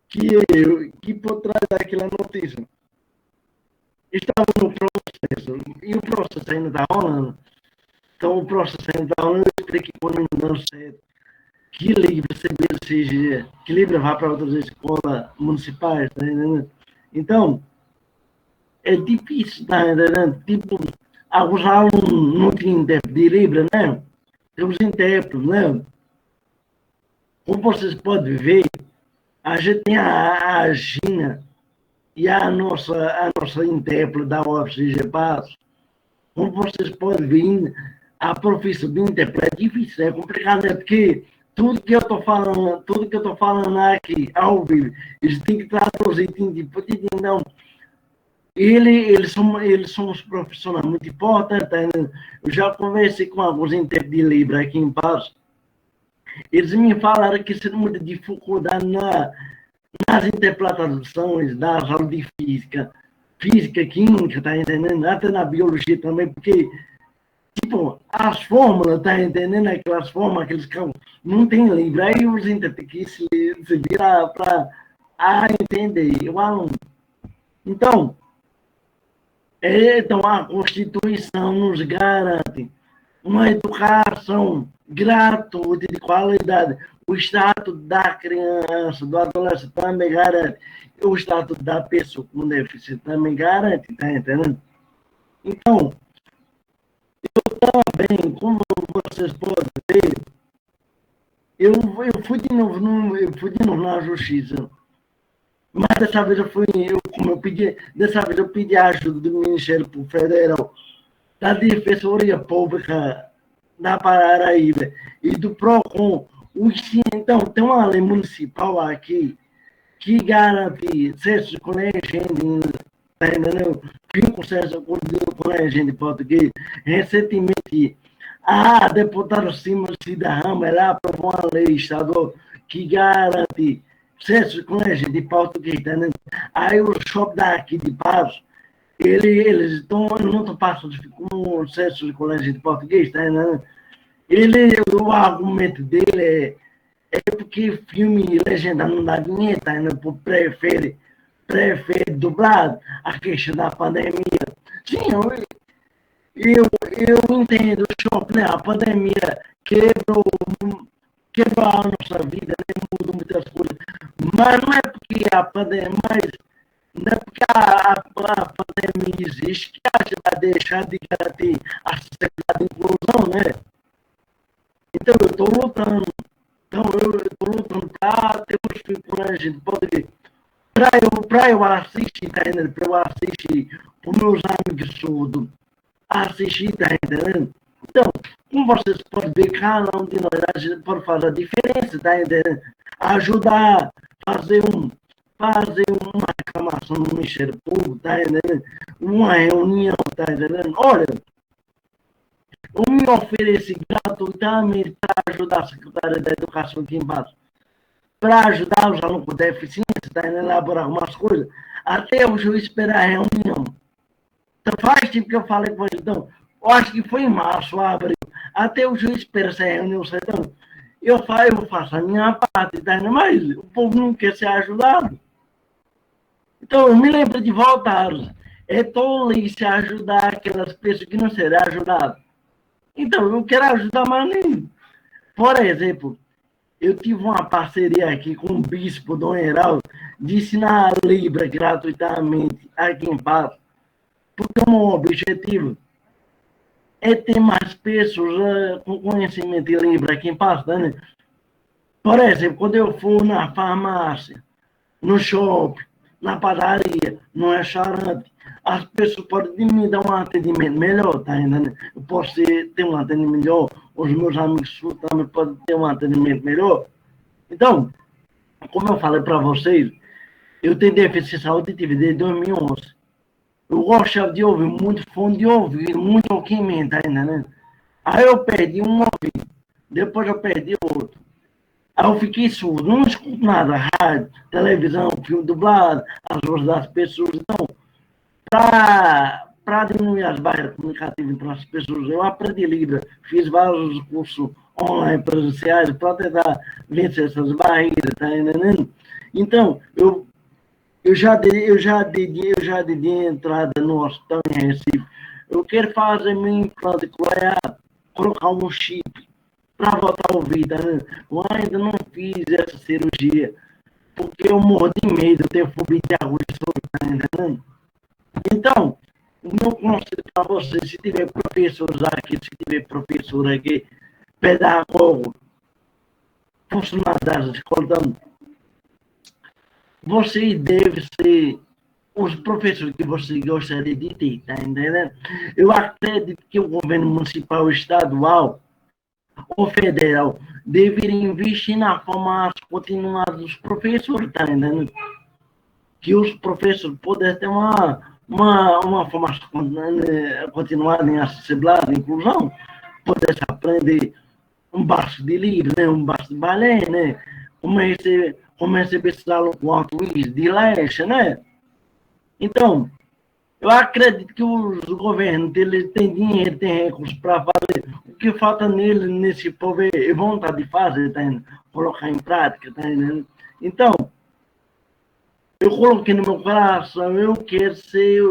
que por trás daquela notícia estava no processo, e o processo ainda está rolando. Então, o processo ainda está rolando, eu creio que quando não deu certo, que livre seja, que livre vá para outras escolas municipais, tá entendendo? Então, é difícil, tá entendendo? Tipo, alguns alunos não tinham intérprete de Libra, né? Temos intérpretes, né? Como vocês podem ver, a gente tem a Gina e a nossa intérprete da UFCG Passo. Como vocês podem ver, a profissão de intérprete é difícil, é complicado, né? Porque tudo que eu estou falando aqui, ao vivo, eles têm que traduzir, não. Eles são uns profissionais muito importantes. Eu já conversei com alguns intérpretes de Libra aqui em Passo. Eles me falaram que tem muita dificuldade nas interpretações das aulas de física, química, tá entendendo? Até na biologia também, porque, tipo, as fórmulas, tá entendendo? Aquelas fórmulas, aqueles campos, não tem livro. Aí os intérpretes têm que se virar para entender o aluno. Então, a Constituição nos garante uma educação gratuita de qualidade. O Estatuto da criança, do adolescente também garante. O Estatuto da pessoa com deficiência também garante, tá entendendo? Então, eu também, como vocês podem ver, eu fui de novo na Justiça. Mas dessa vez dessa vez eu pedi a ajuda do Ministério Público Federal, da Defensoria Pública da Paraíba e do PROCON. Então, tem uma lei municipal aqui que garante acesso com legenda, tá entendendo? Com acesso com legenda em português. Recentemente, a deputada Cida Rama, ela aprovou uma lei estadual que garante acesso com legenda em português, tá entendendo? Aí o shopping daqui de Passo, eles não estão passando com acesso de colégio de português, tá entendendo? O argumento dele é porque filme legendado não dá dinheiro, tá entendendo? Prefere dublado, a questão da pandemia. Sim, eu entendo o shopping, né? A pandemia quebrou a nossa vida, né? Mudou muitas coisas. Mas não é porque a pandemia, não é porque a pandemia existe que a gente vai deixar de garantir a sociedade de inclusão, né? Então, eu estou lutando. Para ter os filhos com a gente pode ver. Para eu assistir, tá entendendo? Para eu assistir, para os meus amigos surdos assistir, tá entendendo? Então, como vocês podem ver, cada um de nós, a gente pode fazer a diferença, tá entendendo? Ajudar, fazer uma reclamação no Ministério Público, tá entendendo? Uma reunião, tá entendendo? Olha, eu me ofereci gratuitamente para ajudar a Secretaria da Educação aqui embaixo, para ajudar os alunos com deficiência, tá entendendo? Elaborar algumas coisas, até o juiz esperar a reunião. Então, faz tempo que eu falei com eles, então, eu acho que foi em março, abril, até o juiz Pérez reuniu o sertão. Eu faço a minha parte, tá? Mas o povo não quer ser ajudado. Então, eu me lembro de voltar. É tolice ajudar aquelas pessoas que não serão ajudadas. Então, eu quero ajudar mais nenhum. Por exemplo, eu tive uma parceria aqui com o bispo Dom Heraldo de ensinar a Libra gratuitamente aqui em Patos, porque o meu objetivo é ter mais pessoas com conhecimento de Libra aqui em Patos, né? Por exemplo, quando eu for na farmácia, no shopping, na padaria, no restaurante, as pessoas podem me dar um atendimento melhor, tá entendendo? Eu posso ter um atendimento melhor, os meus amigos também podem ter um atendimento melhor. Então, como eu falei para vocês, eu tenho deficiência auditiva desde 2011. Eu gostava de ouvir muito fone de ouvido, muito ouvimento, tá entendendo? Aí eu perdi um ouvido, depois eu perdi outro. Aí eu fiquei surdo, não escuto nada, rádio, televisão, filme dublado, as vozes das pessoas. Então, para diminuir as barreiras comunicativas entre as pessoas, eu aprendi Libra, fiz vários cursos online presenciais para tentar vencer essas barreiras, tá entendendo? Então, eu já dei entrada no hospital em Recife. Eu quero fazer meu implante coreano, colocar um chip para voltar a ouvir, tá entendendo? Eu ainda não fiz essa cirurgia, porque eu morro de medo, eu tenho fobia de agulha, tá entendendo? Então, o meu conselho para você, se tiver professor aqui, pedagogo, funcionário das escolas, então, você deve ser os professores que você gostaria de ter, tá entendendo? Eu acredito que o governo municipal, estadual ou federal deveria investir na formação continuada dos professores, tá entendendo? Que os professores pudessem ter uma formação continuada em acessibilidade, inclusão, pudesse aprender um baixo de livro, né? Um baixo de balé, né? Como receber esse aluno com alto-índice de leste, né? Então, eu acredito que os governos eles têm dinheiro, têm recursos para fazer. O que falta nesse povo é vontade de fazer, tá entendendo? Colocar em prática, tá entendendo? Então, eu coloquei no meu coração, eu quero ser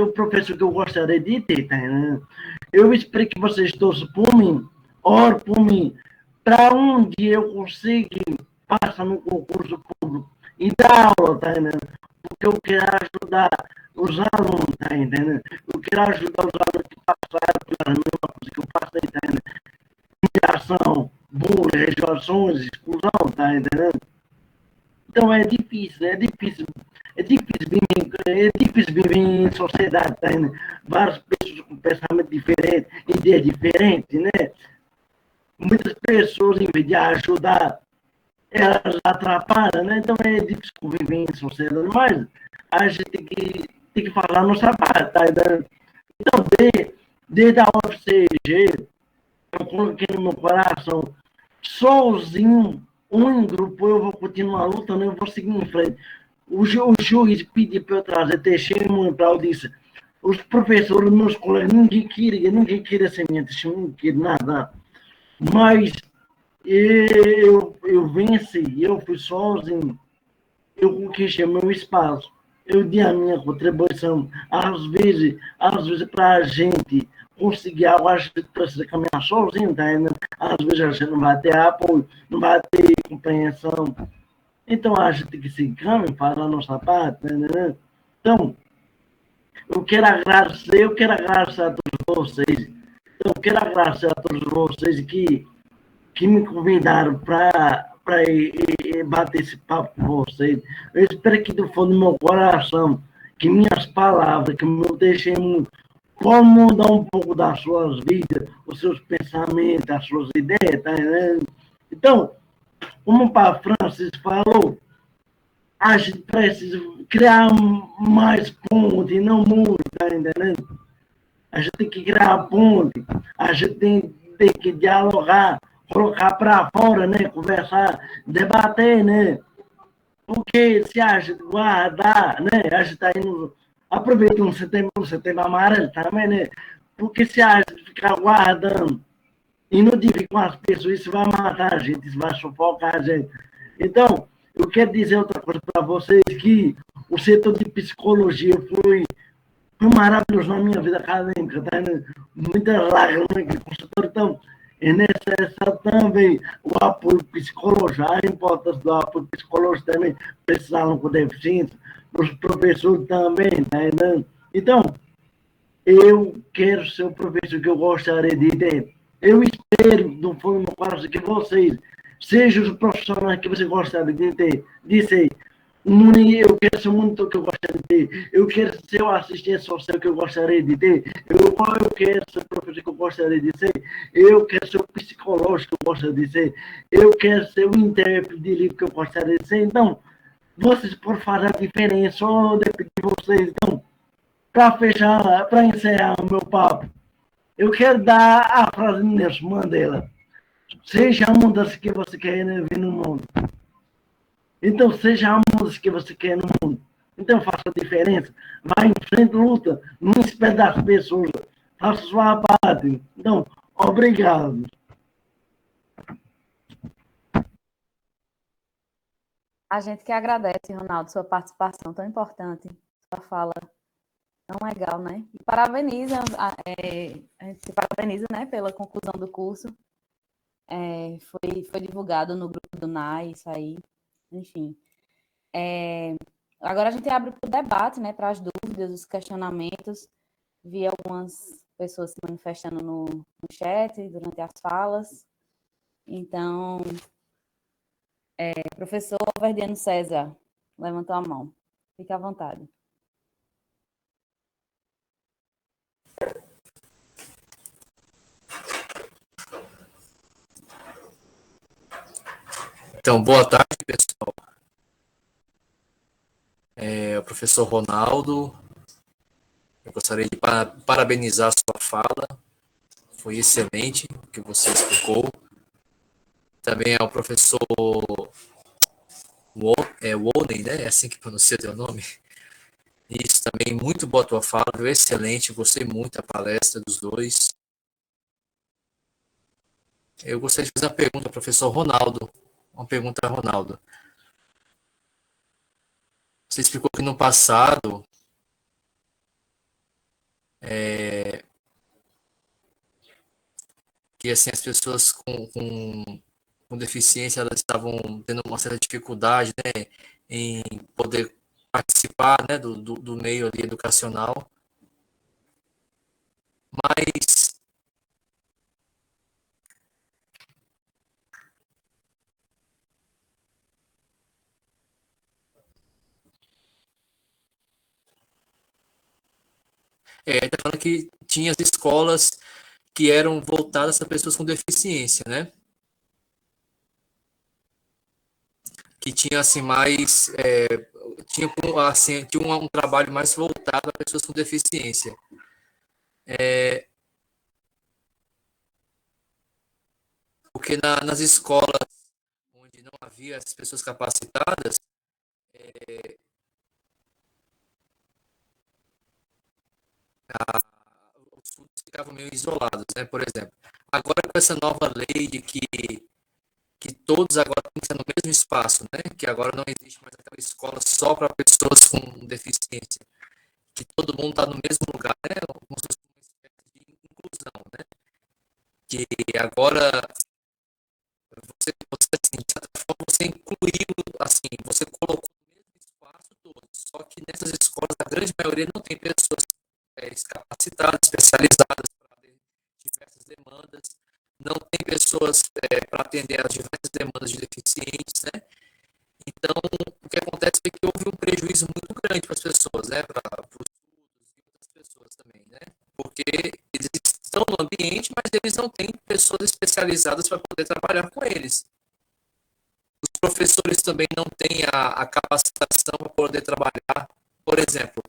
o professor que eu gostaria de ter, tá entendendo? Eu espero que vocês torçam por mim, orem por mim, para um dia eu conseguir passar no concurso público e dar aula, tá entendendo? Porque eu quero ajudar os alunos, tá entendendo? Eu quero ajudar os alunos que passaram pela mesma coisa que eu passei, tá entendendo? Humilhação, bullying, rejeições, exclusão, tá entendendo? Então é difícil viver em sociedade, tá entendendo? Várias pessoas com pensamento diferente, ideias diferentes, né? Muitas pessoas, em vez de ajudar, elas atrapalham, né? Então é difícil conviver em sociedade, mas a gente tem que falar a nossa parte, tá entendendo? Então, desde a UFCG, eu coloquei no meu coração, sozinho, em grupo, eu vou continuar lutando, eu vou seguir em frente. O juiz pediu para eu trazer testemunho para a audiência. Os professores, meus colegas, ninguém queria ser minha testemunha, não queria nada. Mas eu venci, eu fui sozinho, eu conquistei meu espaço, eu dei a minha contribuição. Às vezes para a gente conseguir algo, a gente precisa caminhar sozinho, tá entendendo? Às vezes a gente não vai ter apoio, não vai ter compreensão. Então a gente tem que se encaminhar para a nossa parte, tá entendendo? Então, eu quero agradecer a todos vocês. Eu quero agradecer a todos vocês que me convidaram para bater esse papo com vocês. Eu espero que do fundo do meu coração, que minhas palavras, que meu testemunho, pode mudar um pouco das suas vidas, os seus pensamentos, as suas ideias, tá entendendo? Então, como o Papa Francisco falou, a gente precisa criar mais ponte, não muro, tá entendendo? A gente tem que criar ponte, a gente tem que dialogar, colocar para fora, né? Conversar, debater, né? Porque se a gente guardar, né? A gente está indo, aproveitando o setembro amarelo também, né? Porque se a gente ficar guardando e não dividir com as pessoas, isso vai matar a gente, isso vai sufocar a gente. Então, eu quero dizer outra coisa para vocês, que o setor de psicologia foi maravilhoso na minha vida acadêmica, tá? Muitas lágrimas aqui, consultor. Então, é necessário também o apoio psicológico, a importância do apoio psicológico também para esses alunos com deficiência, para os professores também, tá? Então, eu quero ser o professor que eu gostaria de ter. Eu espero, do fundo do coração, que vocês sejam os profissionais que você gostaria de ter, de ser. Eu quero ser o monitor que eu gostaria de ter. Eu quero ser o assistente social que eu gostaria de ter. Eu quero ser o professor que eu gostaria de ser. Eu quero ser o psicológico que eu gostaria de ser. Eu quero ser o intérprete de livro que eu gostaria de ser. Então, vocês podem fazer a diferença. Só depende de vocês. Então, para fechar, para encerrar o meu papo, eu quero dar a frase de Nelson Mandela. Seja a mudança que você quer ver no mundo. Então, seja a mudança que você quer no mundo. Então, faça a diferença. Vá em frente, luta. Não espere das pessoas. Faça sua parte. Então, obrigado. A gente que agradece, Ronaldo, sua participação tão importante, sua fala tão legal, né? E parabeniza, a gente se parabeniza, né, pela conclusão do curso. Foi divulgado no grupo do NAI, isso aí, enfim. Agora a gente abre para o debate, né, para as dúvidas, os questionamentos. Vi algumas pessoas se manifestando no chat durante as falas. Então, professor Verdiano César, levantou a mão. Fique à vontade. Então, boa tarde, pessoal. O professor Ronaldo, eu gostaria de parabenizar a sua fala. Foi excelente o que você explicou. Também ao professor Wolney, né? É assim que pronuncia teu nome. Isso também, muito boa a tua fala, excelente, gostei muito da palestra dos dois. Eu gostaria de fazer uma pergunta ao professor Ronaldo. Uma pergunta a Ronaldo. Você explicou que no passado que assim, as pessoas com deficiência elas estavam tendo uma certa dificuldade, né, em poder participar, né, do meio ali educacional, mas tá falando que tinha as escolas que eram voltadas para pessoas com deficiência, né? Que tinha assim mais tinha assim tinha um trabalho mais voltado a pessoas com deficiência. Porque nas escolas onde não havia as pessoas capacitadas, os estudos ficavam meio isolados, né? Por exemplo, agora com essa nova lei de que todos agora têm que ser no mesmo espaço, né? Que agora não existe mais aquela escola só para pessoas com deficiência, que todo mundo está no mesmo lugar, né? Como se fosse uma espécie de inclusão, né? Que agora você assim, de certa forma, você incluiu, assim, você colocou no mesmo espaço todos, só que nessas escolas a grande maioria não tem pessoas capacitadas, especializadas para diversas demandas, não tem pessoas para atender as diversas demandas de deficientes, né? Então, o que acontece é que houve um prejuízo muito grande para as pessoas, né? Para os estudos e outras pessoas também, né? Porque eles estão no ambiente, mas eles não têm pessoas especializadas para poder trabalhar com eles. Os professores também não têm a capacitação para poder trabalhar. Por exemplo,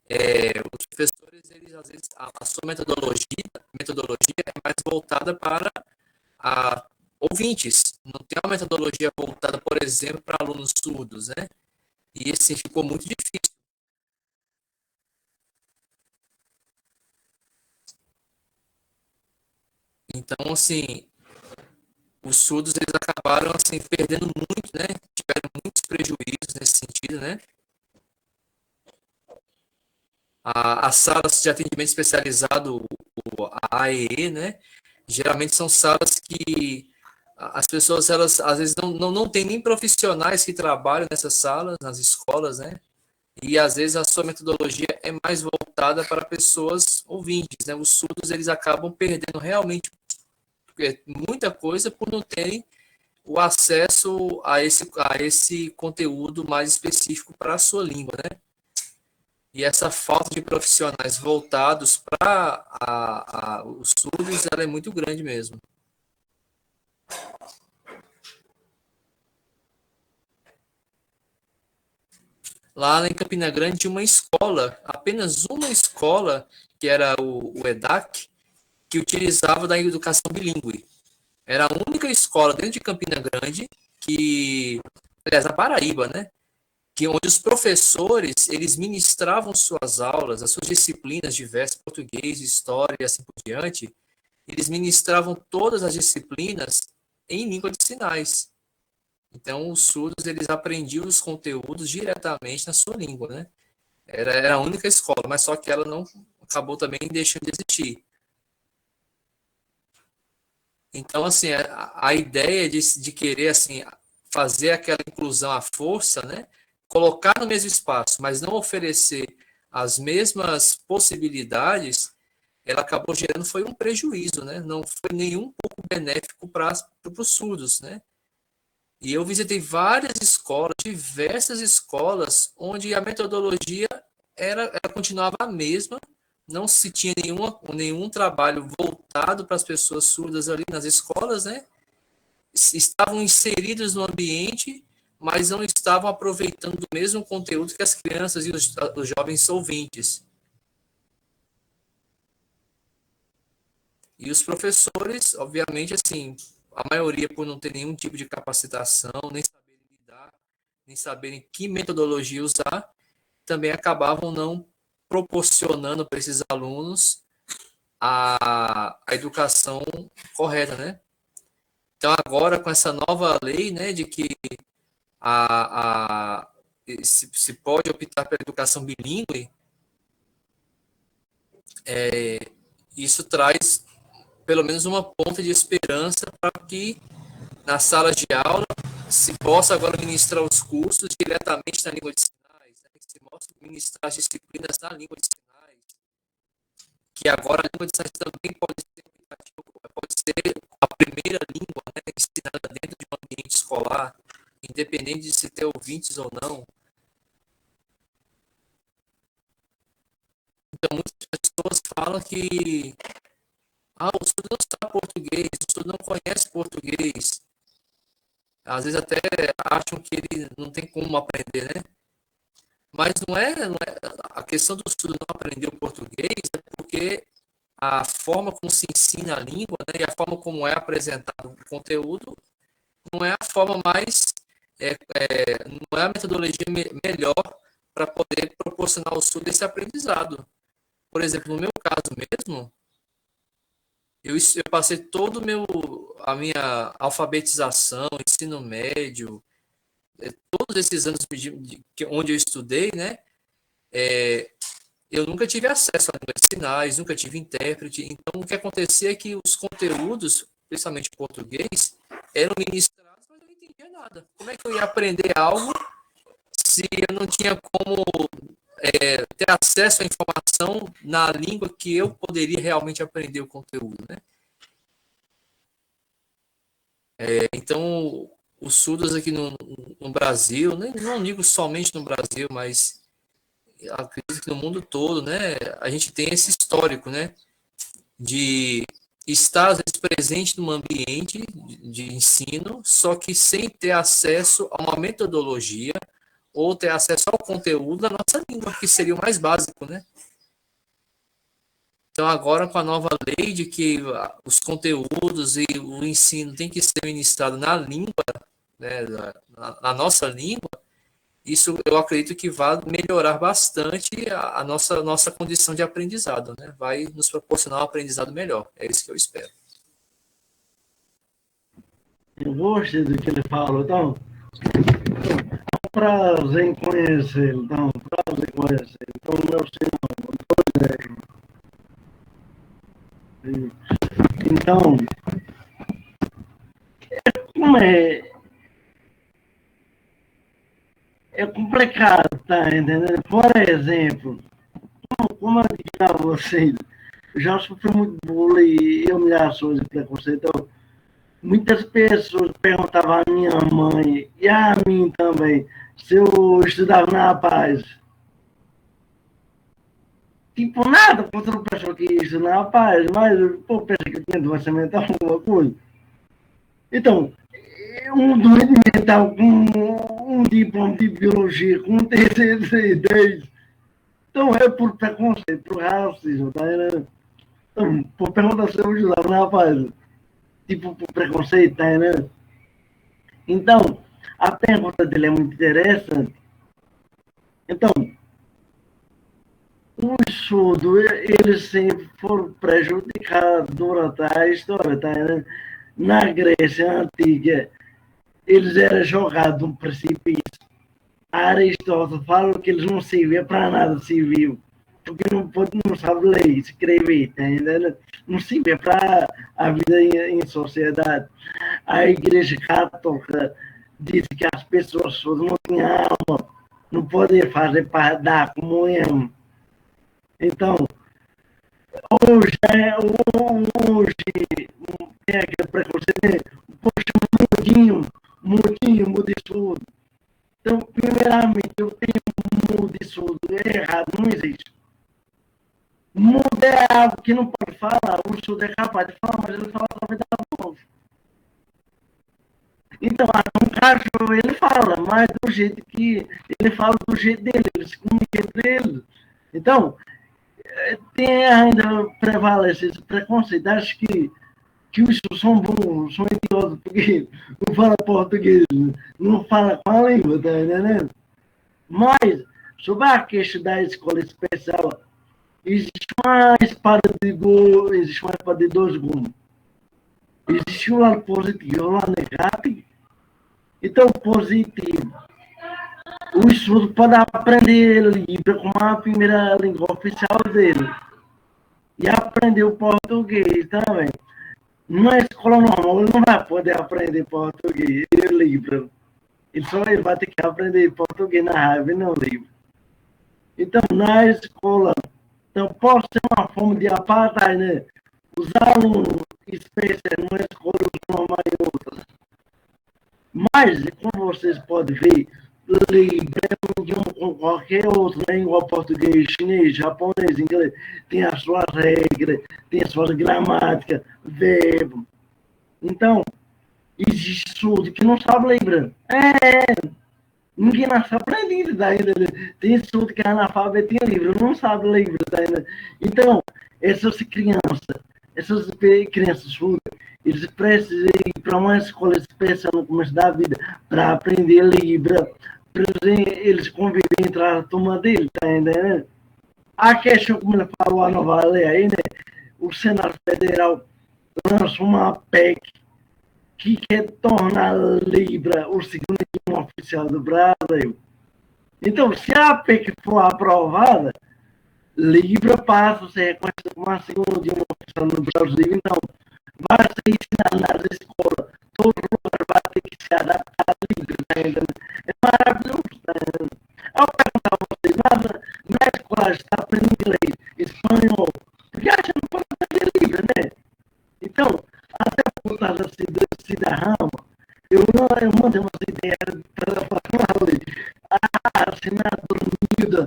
os professores, eles, às vezes, a sua metodologia é mais voltada para ouvintes. Não tem uma metodologia voltada, por exemplo, para alunos surdos, né? E assim ficou muito difícil. Então, assim, os surdos eles acabaram assim perdendo muito, né? Tiveram muitos prejuízos nesse sentido, né? As salas de atendimento especializado, a AEE, né? Geralmente são salas que as pessoas, elas às vezes não têm nem profissionais que trabalham nessas salas, nas escolas, né? E às vezes a sua metodologia é mais voltada para pessoas ouvintes, né? Os surdos, eles acabam perdendo realmente muita coisa por não terem o acesso a esse conteúdo mais específico para a sua língua, né? E essa falta de profissionais voltados para os surdos, ela é muito grande mesmo. Lá em Campina Grande tinha uma escola, apenas uma escola, que era o EDAC, que utilizava da educação bilíngue. Era a única escola dentro de Campina Grande que, aliás, na Paraíba, né? Que onde os professores, eles ministravam suas aulas, as suas disciplinas diversas, português, história e assim por diante, eles ministravam todas as disciplinas em língua de sinais. Então, os surdos, eles aprendiam os conteúdos diretamente na sua língua, né? Era a única escola, mas só que ela não acabou também deixando de existir. Então, assim, a ideia de querer, assim, fazer aquela inclusão à força, né? Colocar no mesmo espaço, mas não oferecer as mesmas possibilidades, ela acabou gerando foi um prejuízo, né? Não foi nenhum pouco benéfico para os surdos, né? E eu visitei várias escolas, diversas escolas, onde a metodologia ela continuava a mesma, não se tinha nenhum trabalho voltado para as pessoas surdas ali nas escolas, né? Estavam inseridos no ambiente, mas não estavam aproveitando do mesmo conteúdo que as crianças e os jovens ouvintes. E os professores, obviamente, assim, a maioria por não ter nenhum tipo de capacitação, nem saberem lidar, nem saberem que metodologia usar, também acabavam não proporcionando para esses alunos a educação correta, né? Então, agora, com essa nova lei, né, de que se pode optar pela educação bilíngue, isso traz pelo menos uma ponta de esperança para que nas salas de aula se possa agora ministrar os cursos diretamente na língua de sinais, né? Se possa ministrar as disciplinas na língua de sinais, que agora a língua de sinais também pode ser a primeira língua, né, ensinada dentro de um ambiente escolar, independente de se ter ouvintes ou não. Então, muitas pessoas falam que o surdo não sabe português, o surdo não conhece português. Às vezes até acham que ele não tem como aprender, né? Mas não é a questão do surdo não aprender o português, é porque a forma como se ensina a língua, né, e a forma como é apresentado o conteúdo não é a forma mais, não é a metodologia melhor para poder proporcionar ao surdo esse aprendizado. Por exemplo, no meu caso mesmo, eu passei todo a minha alfabetização, ensino médio, todos esses anos onde eu estudei, né? Eu nunca tive acesso a língua de sinais, nunca tive intérprete. Então, o que acontecia é que os conteúdos, principalmente em português, eram ministrados, mas eu não entendia nada. Como é que eu ia aprender algo se eu não tinha como ter acesso à informação na língua que eu poderia realmente aprender o conteúdo, né? Então, os surdos aqui no Brasil, né, não digo somente no Brasil, mas acredito que no mundo todo, né, a gente tem esse histórico, né, de estar às vezes presente num ambiente de ensino, só que sem ter acesso a uma metodologia ou ter acesso ao conteúdo da nossa língua, que seria o mais básico, né? Então, agora com a nova lei de que os conteúdos e o ensino tem que ser ministrado na língua, né, na nossa língua, isso eu acredito que vai melhorar bastante a nossa condição de aprendizado, né? Vai nos proporcionar um aprendizado melhor. É isso que eu espero. Eu gostei do que ele falou, então, é um prazer em conhecê-lo, então, prazer em conhecê-lo. Então, meu senhor, então, como é complicado, tá entendendo? Por exemplo, como eu disse a vocês, eu já sofri muito bullying e humilhações e preconceito. Então, muitas pessoas perguntavam à minha mãe e a mim também se eu estudava na paz. Tipo, nada contra o pessoal que estuda na paz, mas pô, pensa que eu tinha doença mental, alguma coisa. Então, um doente mental com um diploma de biologia, com um TCC10, então é por preconceito, por racismo, tá entendendo? Então, por pergunta se eu ajudava na paz, tipo, por preconceito, tá entendendo? Então, a pergunta dele é muito interessante. Então, os surdos, eles sempre foram prejudicados durante a história, tá entendendo? Na Grécia Antiga, eles eram jogados de um precipício. Aristóteles falou que eles não serviam para nada civil, porque não sabe ler, escrever, tá entendendo? Não servia para a vida em sociedade. A Igreja Católica disse que as pessoas surdas não tinham alma, não podiam fazer parte da comunhão. Então, hoje tem aquele preconceito, poxa, mudinho, mudo e surdo. Então, primeiramente, eu tenho mudo e surdo, é errado, não existe. Mudo é algo que não pode falar, o surdo é capaz de falar, mas ele fala através da voz. Então, um cachorro, ele fala, mas do jeito que ele fala do jeito dele, ele se comunica entre eles. Então, tem ainda prevalece esse preconceito. Acho que os são bons, são idiotas, porque não fala português, não fala com a língua, tá entendendo? Mas, sobre a questão da escola especial, existe uma espada de dois gumes. Existe um lado positivo e um lado negativo. Então, positivo, o estudo pode aprender Libra como a primeira língua oficial dele. E aprender o português também. Numa escola normal, ele não vai poder aprender português e Libra. Ele vai ter que aprender português na raiva e não Libra. Então, na escola, então, pode ser uma forma de apartheid, né? Os alunos especiais numa escola normal e outras. Mas, como vocês podem ver, Libra é um idioma com qualquer outro, né? Igual português, chinês, japonês, inglês, tem as suas regras, tem as suas gramáticas, verbo. Então, existe surdo que não sabe Libra. Ninguém nasce aprendido ainda. Tem surdo que é analfabeto em Libra, não sabe Libra ainda. Então, essas crianças surdas, eles precisam ir para uma escola especial no começo da vida para aprender Libra, para eles conviverem entre a turma dele, tá entendendo? A questão, como ele falou, a nova lei aí, né? O Senado Federal lançou uma PEC que quer tornar Libra o segundo idioma oficial do Brasil. Então, se a PEC for aprovada, Libra passa a ser reconhecido como a segunda idioma oficial no Brasil. Então, vai ser ensinado nas escolas. Todo lugar vai ter que se adaptar a Libra. Tá entendendo? É maravilhoso. Tá entendendo? Eu pergunto a vocês, na escola está aprendendo inglês, espanhol, porque a gente não pode aprender Libra, né? Então, até por causa da Cida Rama, eu mandei umas ideias para ela falar ali. A senadora Nilda,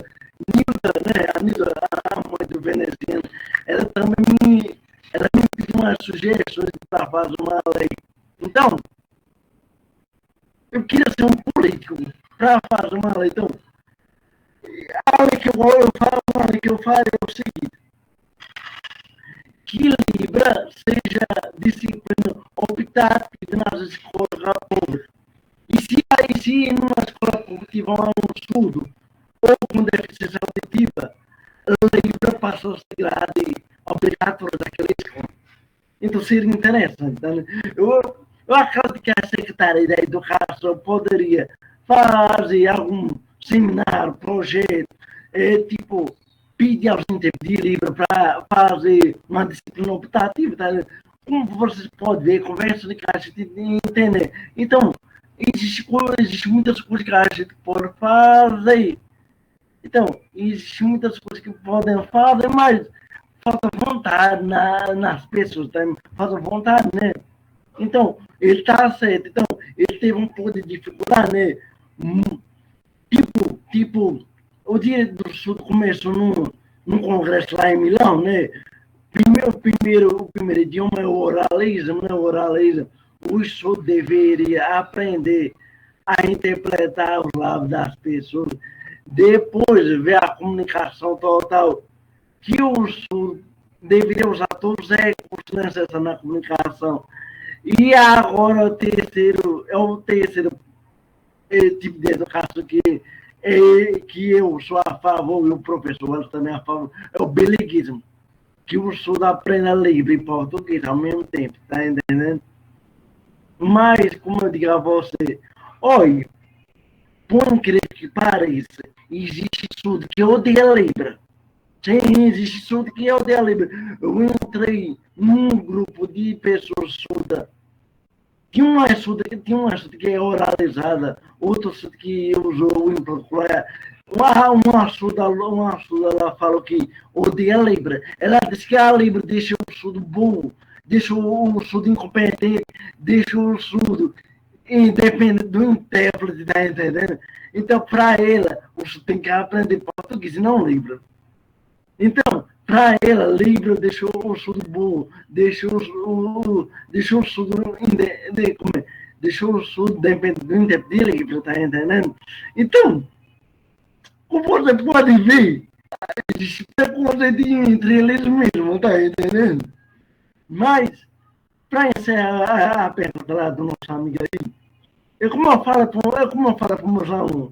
né? A Nilda, a mãe do veneziano, ela também me pediu umas sugestões para fazer uma lei. Então, eu queria ser um político para fazer uma lei. Então, a lei que eu faria é o seguinte: que Libra seja disciplina optativa nas escolas públicas. E se numa escola pública tiver um aluno surdo ou com deficiência auditiva, Libra passou a ser grade obrigatória daquela escola. Então seria interessante. Tá? Eu acredito que a Secretaria da Educação poderia fazer algum seminário, projeto, tipo, pedir aos intérpretes de Libra para fazer uma disciplina optativa, tá? Como vocês podem ver, conversa de que a gente entender. Então, existe muitas coisas que a gente pode fazer. Então, existe muitas coisas que podem fazer, mas falta vontade nas pessoas, tá? Falta vontade, né? Então, ele está certo. Então, ele teve um pouco de dificuldade, né? Tipo, o Dia do Sul começou num congresso lá em Milão, né? O primeiro idioma é o oralismo, né? O oralismo. O Sul deveria aprender a interpretar os lábios das pessoas. Depois ver a comunicação total, que o Sul deveria usar todos os recursos necessários na comunicação. E agora o terceiro tipo de educação que eu sou a favor, e o professor também a favor, é o bilinguismo, que o Sul aprenda livre em português ao mesmo tempo, tá entendendo? Mas, como eu digo a você, olha, por incrível que pareça, existe surdo que odeia Libra. Sim, existe surdo que odeia Libra. Eu entrei num grupo de pessoas surdas. Tinha uma surda que é oralizada, outra surda que usou o implante. Uma surda lá falou que odeia Libra. Ela disse que a Libra deixa o surdo burro, deixa o surdo incompetente, deixa o surdo independente do intérprete, tá entendendo? Então, para ela, o surdo tem que aprender português e não Libra. Então, para ela, Libra deixou o surdo burro, deixou o surdo dependente do intérprete de Libra, tá entendendo? Então, como você pode ver, existe preconceito entre eles mesmos, tá entendendo? Mas, para encerrar a pergunta lá do nosso amigo aí, como eu falo para o meus alunos,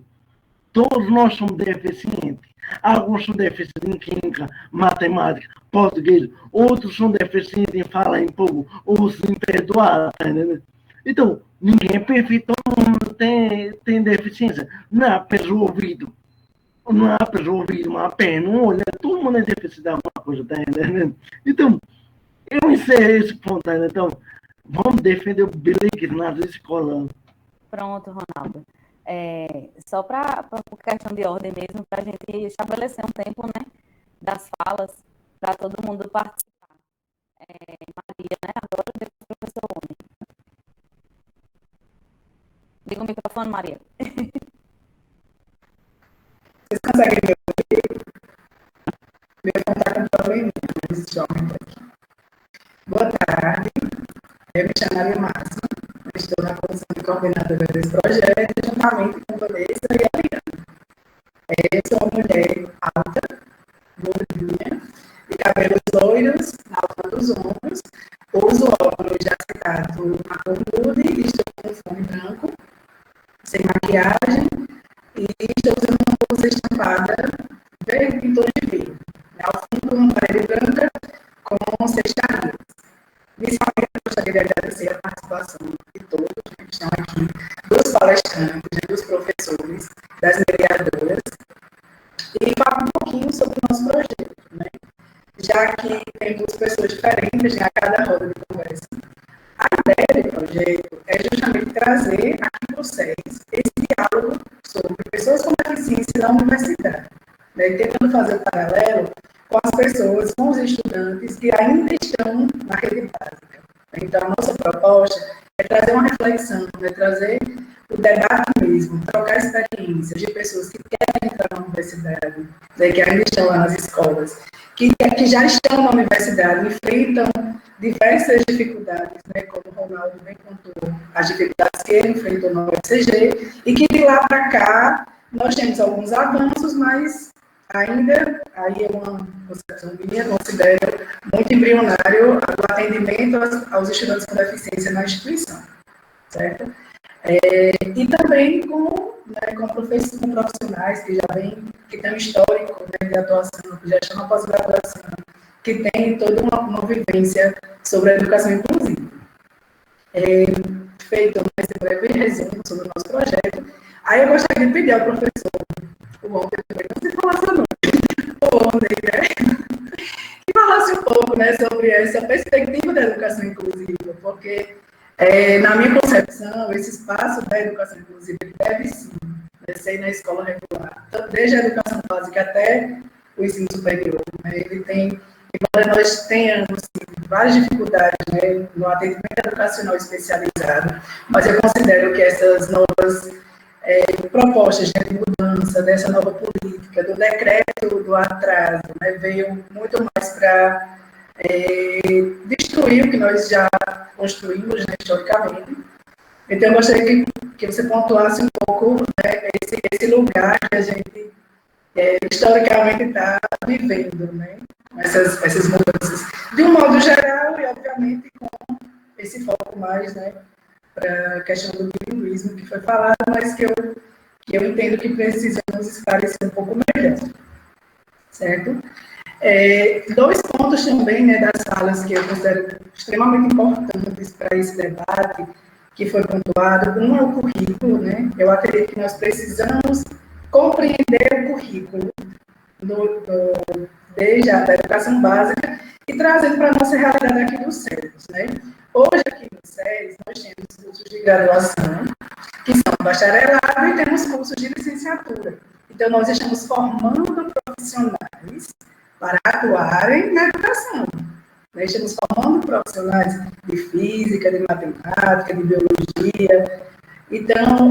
todos nós somos deficientes. Alguns são deficientes em química, matemática, português, outros são deficientes em falar em pouco, outros em perdoar, tá entendendo? Então, ninguém é perfeito, todo mundo tem deficiência. Não é apenas o ouvido, não é apenas o ouvido, uma perna, um olho, todo mundo é deficiente de alguma coisa, tá entendendo? Então, eu encerrei esse ponto, tá entendendo? Então, vamos defender o bilinguismo nas escolas. Pronto, Ronaldo. Só para questão de ordem mesmo, para a gente estabelecer um tempo, né, das falas, para todo mundo participar. Maria, né, agora depois o professor Homem. Liga o microfone, Maria. Vocês conseguem me ouvir? Meu fone está com probleminha, mas deixa eu aumentar aqui. Boa tarde, eu me chamo Maria Márcia, estou na posição de coordenadora desse projeto, juntamente com Vanessa e a Liana. Eu sou uma mulher alta, gordinha, de cabelos loiros, na altura dos ombros, uso óculos já citado na cor nude, estou com um fone branco, sem maquiagem, e estou usando uma blusa estampada verde em tom de vinho. Ao fundo, uma parede branca com cestarias. Inicialmente, eu gostaria de agradecer a participação de todos que estão aqui, dos palestrantes, dos professores, das mediadoras, e falar um pouquinho sobre o nosso projeto, né? Já que temos pessoas diferentes a cada roda de conversa. A ideia do projeto é justamente trazer aqui para o SES esse diálogo sobre pessoas com deficiência na universidade, né? Tentando fazer o paralelo com as pessoas, com os estudantes que ainda estão na rede básica. Então, a nossa proposta é trazer uma reflexão, é trazer o debate mesmo, trocar experiências de pessoas que querem entrar na universidade, né, que ainda estão lá nas escolas, que já estão na universidade, enfrentam diversas dificuldades, né, como o Ronaldo bem contou, as dificuldades que ele enfrentou no UFCG, e que de lá para cá nós temos alguns avanços, mas ainda, aí é uma concepção minha, considero muito embrionário o atendimento aos estudantes com deficiência na instituição, certo? E também com profissionais que já vêm, que têm um histórico, né, de atuação, que já estão na pós-graduação, que têm toda uma vivência sobre a educação inclusiva. feito esse breve resumo sobre o nosso projeto. Aí eu gostaria de pedir ao professor, o Walter, não sei falar seu nome, o Walter, né? Que falasse um pouco, né, sobre essa perspectiva da educação inclusiva, porque, na minha concepção, esse espaço da educação inclusiva deve sim ser na escola regular, desde a educação básica até o ensino superior. Né? Ele tem, embora nós tenhamos sim, várias dificuldades, né, no atendimento educacional especializado, mas eu considero que essas novas propostas de mudança, dessa nova política, do decreto do atraso, né, veio muito mais para destruir o que nós já construímos, né, historicamente. Então, eu gostaria que você pontuasse um pouco, né, esse lugar que a gente historicamente está vivendo, né, essas mudanças. De um modo geral e, obviamente, com esse foco mais, né, para a questão do bilinguismo que foi falado, mas que eu entendo que precisamos esclarecer um pouco melhor, certo? Dois pontos também, né, das falas que eu considero extremamente importantes para esse debate, que foi pontuado. Um é o currículo, né? Eu acredito que nós precisamos compreender o currículo desde a educação básica e trazendo para a nossa realidade aqui do SERES, né? Hoje, aqui no SERES, nós temos cursos de graduação, que são bacharelado, e temos cursos de licenciatura. Então, nós estamos formando profissionais para atuarem na educação. Nós estamos formando profissionais de física, de matemática, de biologia. Então,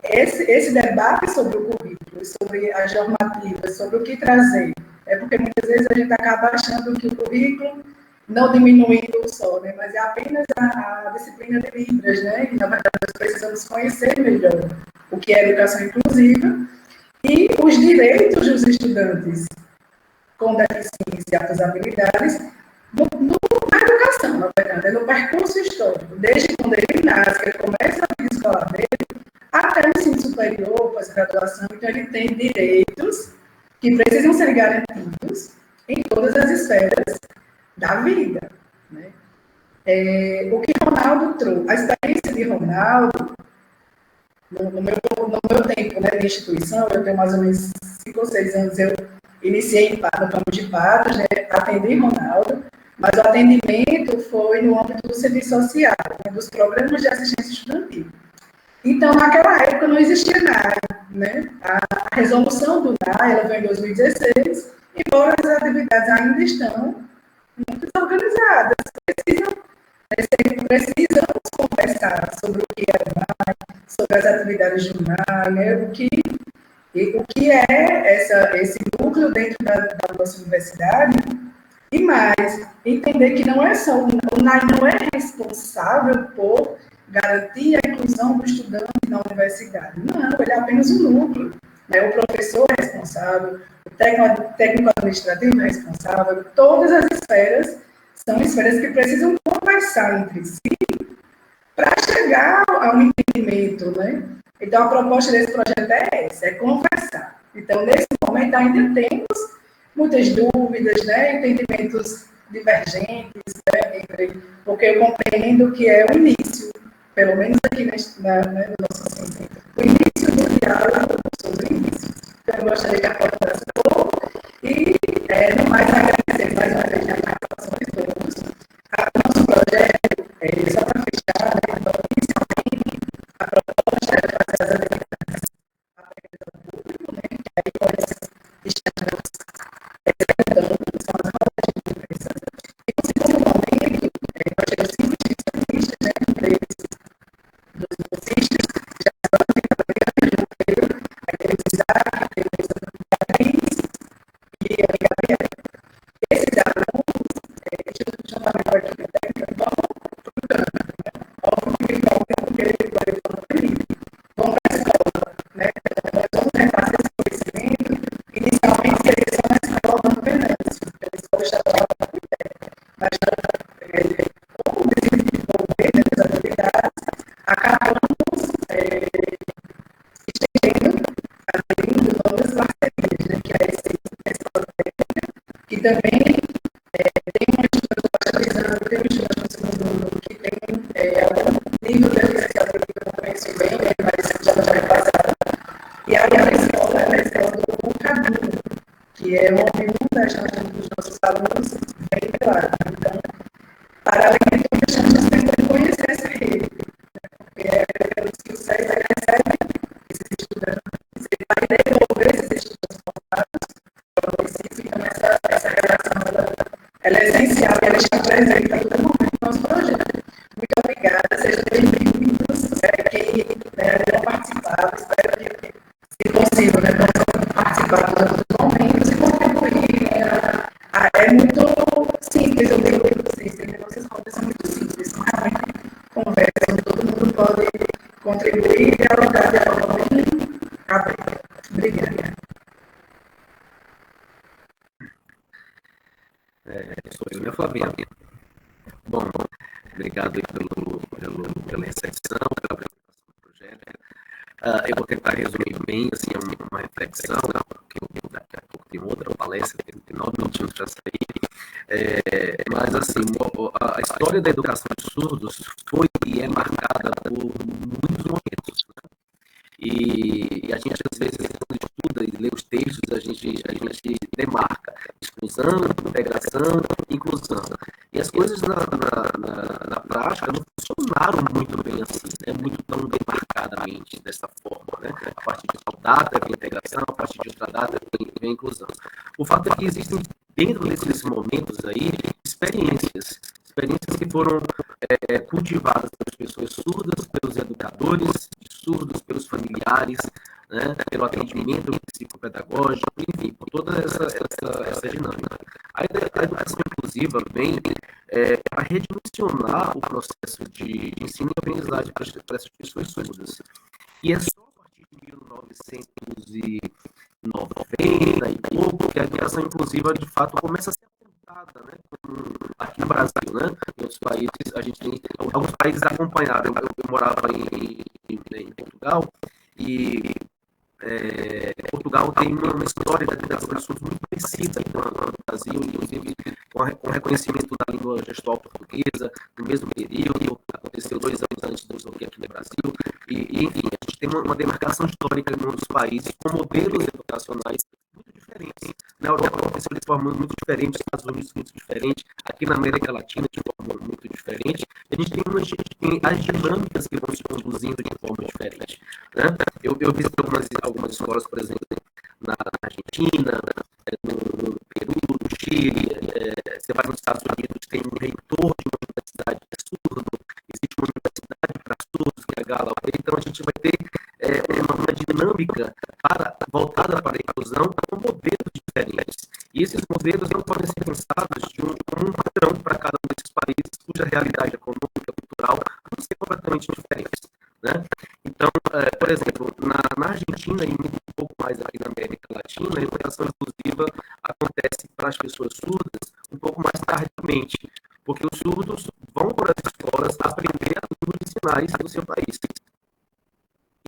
esse debate sobre o currículo, sobre as normativas, sobre o que trazer, é porque muitas vezes a gente acaba achando que o currículo, não diminuindo só, né, mas é apenas a disciplina de Libras, né, e na verdade nós precisamos conhecer melhor o que é educação inclusiva e os direitos dos estudantes com deficiência e altas habilidades na educação, na verdade, no percurso histórico, desde quando ele nasce, ele começa a vida escolar dele, até o ensino superior, pós-graduação. Então, ele tem direitos que precisam ser garantidos em todas as esferas da vida. Né? O que Ronaldo trouxe, a experiência de Ronaldo, no meu tempo, né, de instituição, eu tenho mais ou menos 5 ou 6 anos, eu iniciei no campo de Patos, né, atendi Ronaldo, mas o atendimento foi no âmbito do serviço social, né, dos programas de assistência estudantil. Então, naquela época não existia NAI, né? A resolução do NAI, ela veio em 2016, embora as atividades ainda estão muito desorganizadas, precisamos conversar sobre o que é o NAI, sobre as atividades do NAI, né? O que é esse núcleo dentro da nossa universidade. E mais, entender que não é só o NAI não é responsável por garantir a inclusão do estudante na universidade. Não, ele é apenas um núcleo. Né? O professor é responsável, o técnico administrativo é responsável, todas as esferas são esferas que precisam conversar entre si para chegar a um entendimento. Né? Então, a proposta desse projeto é essa, é conversar. Então, nesse momento, ainda temos muitas dúvidas, né, entendimentos divergentes, né, porque eu compreendo que é o início, pelo menos aqui no nosso centro, o início do diálogo sobre o início. Então, eu gostaria de aportar um pouco e, no mais, agradecer mais uma vez as participações de todos. O nosso projeto, só para fechar, né, então, inicialmente, a proposta é fazer as atividades abertas ao público, né, que aí pode estar são as rodas de conversa. E no segundo momento, nós temos 5 especialistas, né, dos bolsistas, já vão ficar trabalhando, aí temos Isaac, temos que é oriunda dos nossos alunos, bem claro. Então, para além de tudo, a gente sempre conhecer essa rede, porque é pelos que o SESI recebe esses estudantes, ele vai desenvolver esses estudantes formados para o município, então essa relação ela é essencial e ela está presente a todo momento no nosso projeto. Muito obrigada, sejam bem-vindos. Quem não participar, espero que, se possível, possam participar dos momentos e contribuir. É muito simples, eu digo que vocês têm negócios são muito simples, realmente conversa, onde todo mundo pode contribuir e dialogar de forma bem aberta. Obrigada. Sou eu, minha Flavinha. Bom, obrigado aí pela recepção, pela apresentação do projeto. Eu vou tentar resumir bem, assim, uma reflexão, porque daqui a pouco tem outra palestra, tem 9 minutinhos para sair. Mas, assim, a história da educação de surdos foi e é marcada por muitos momentos, né? E a gente, às vezes, quando estuda e lê os textos, a gente demarca exclusão, integração, inclusão. E as coisas na prática não funcionaram muito bem assim, né? Muito tão demarcadamente dessa forma, né? A partir de tal data vem a integração, a partir de outra data vem a inclusão. O fato é que existem, dentro desses momentos aí, experiências que foram cultivadas pelas pessoas surdas, pelos educadores surdos, pelos familiares, né, pelo atendimento psicopedagógico, enfim, por toda essa dinâmica. A educação inclusiva vem para redimensionar o processo de ensino e aprendizagem para essas pessoas surdas. E é só a partir de 1990 e pouco que a educação inclusiva, de fato, começa a ser apontada, né, aqui no Brasil, né? Em outros países, a gente tem alguns países acompanharam. Eu morava em Portugal e Portugal tem uma história da educação de surdos muito parecida com o Brasil, inclusive com reconhecimento da língua gestual portuguesa, no mesmo período, aconteceu 2 anos antes do que aqui no Brasil, e enfim, a gente tem uma demarcação histórica em um dos países com modelos educacionais muito diferentes. Na Europa aconteceu de forma muito diferente, nos Estados Unidos muito diferente, aqui na América Latina de forma muito diferente. A gente tem as dinâmicas que vão se conduzindo de forma diferente, né? Eu visitei algumas escolas, por exemplo, na Argentina, no Peru, no Chile, você vai nos Estados Unidos, tem um reitor de uma universidade que é surdo, existe uma universidade para surdos, que é a Gallaudet, então a gente vai ter uma dinâmica voltada para a inclusão com modelos diferentes. E esses modelos não podem ser pensados como um padrão para cada um desses países cuja realidade econômica, cultural, não ser completamente diferentes, né? Então, por exemplo, na Argentina e um pouco mais aqui na América Latina, a educação inclusiva acontece para as pessoas surdas um pouco mais tardiamente, porque os surdos vão para as escolas aprender a língua de sinais do seu país.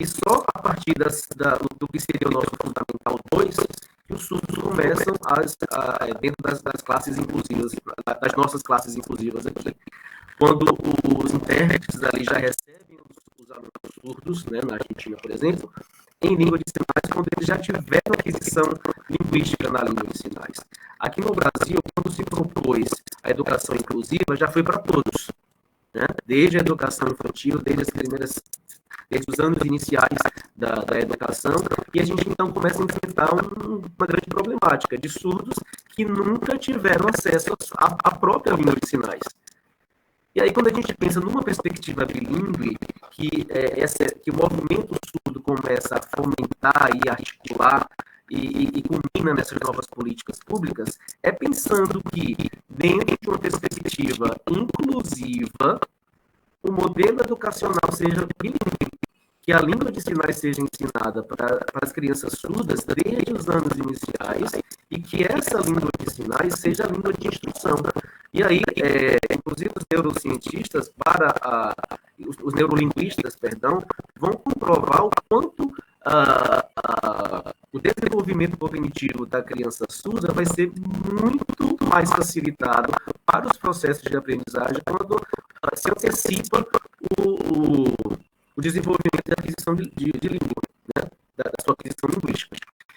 E só a partir do que seria o nosso Fundamental 2 que os surdos começam dentro das classes inclusivas, das nossas classes inclusivas aqui. Quando os intérpretes ali já recebem os alunos surdos, né, na Argentina, por exemplo, em língua de sinais, quando eles já tiveram aquisição linguística na língua de sinais. Aqui no Brasil, quando se propôs a educação inclusiva, já foi para todos, né? Desde a educação infantil, desde os anos iniciais da educação, e a gente então começa a enfrentar uma grande problemática de surdos que nunca tiveram acesso à própria língua de sinais. E aí, quando a gente pensa numa perspectiva bilíngue, que o movimento surdo começa a fomentar e articular e culmina nessas novas políticas públicas, é pensando que, dentro de uma perspectiva inclusiva, o modelo educacional seja bilíngue, que a língua de sinais seja ensinada para as crianças surdas desde os anos iniciais e que essa língua de sinais seja a língua de instrução. E aí, inclusive os neurocientistas, os neurolinguistas, vão comprovar o quanto o desenvolvimento cognitivo da criança surda vai ser muito mais facilitado para os processos de aprendizagem quando se antecipa o desenvolvimento da aquisição de língua, né? Da sua aquisição linguística.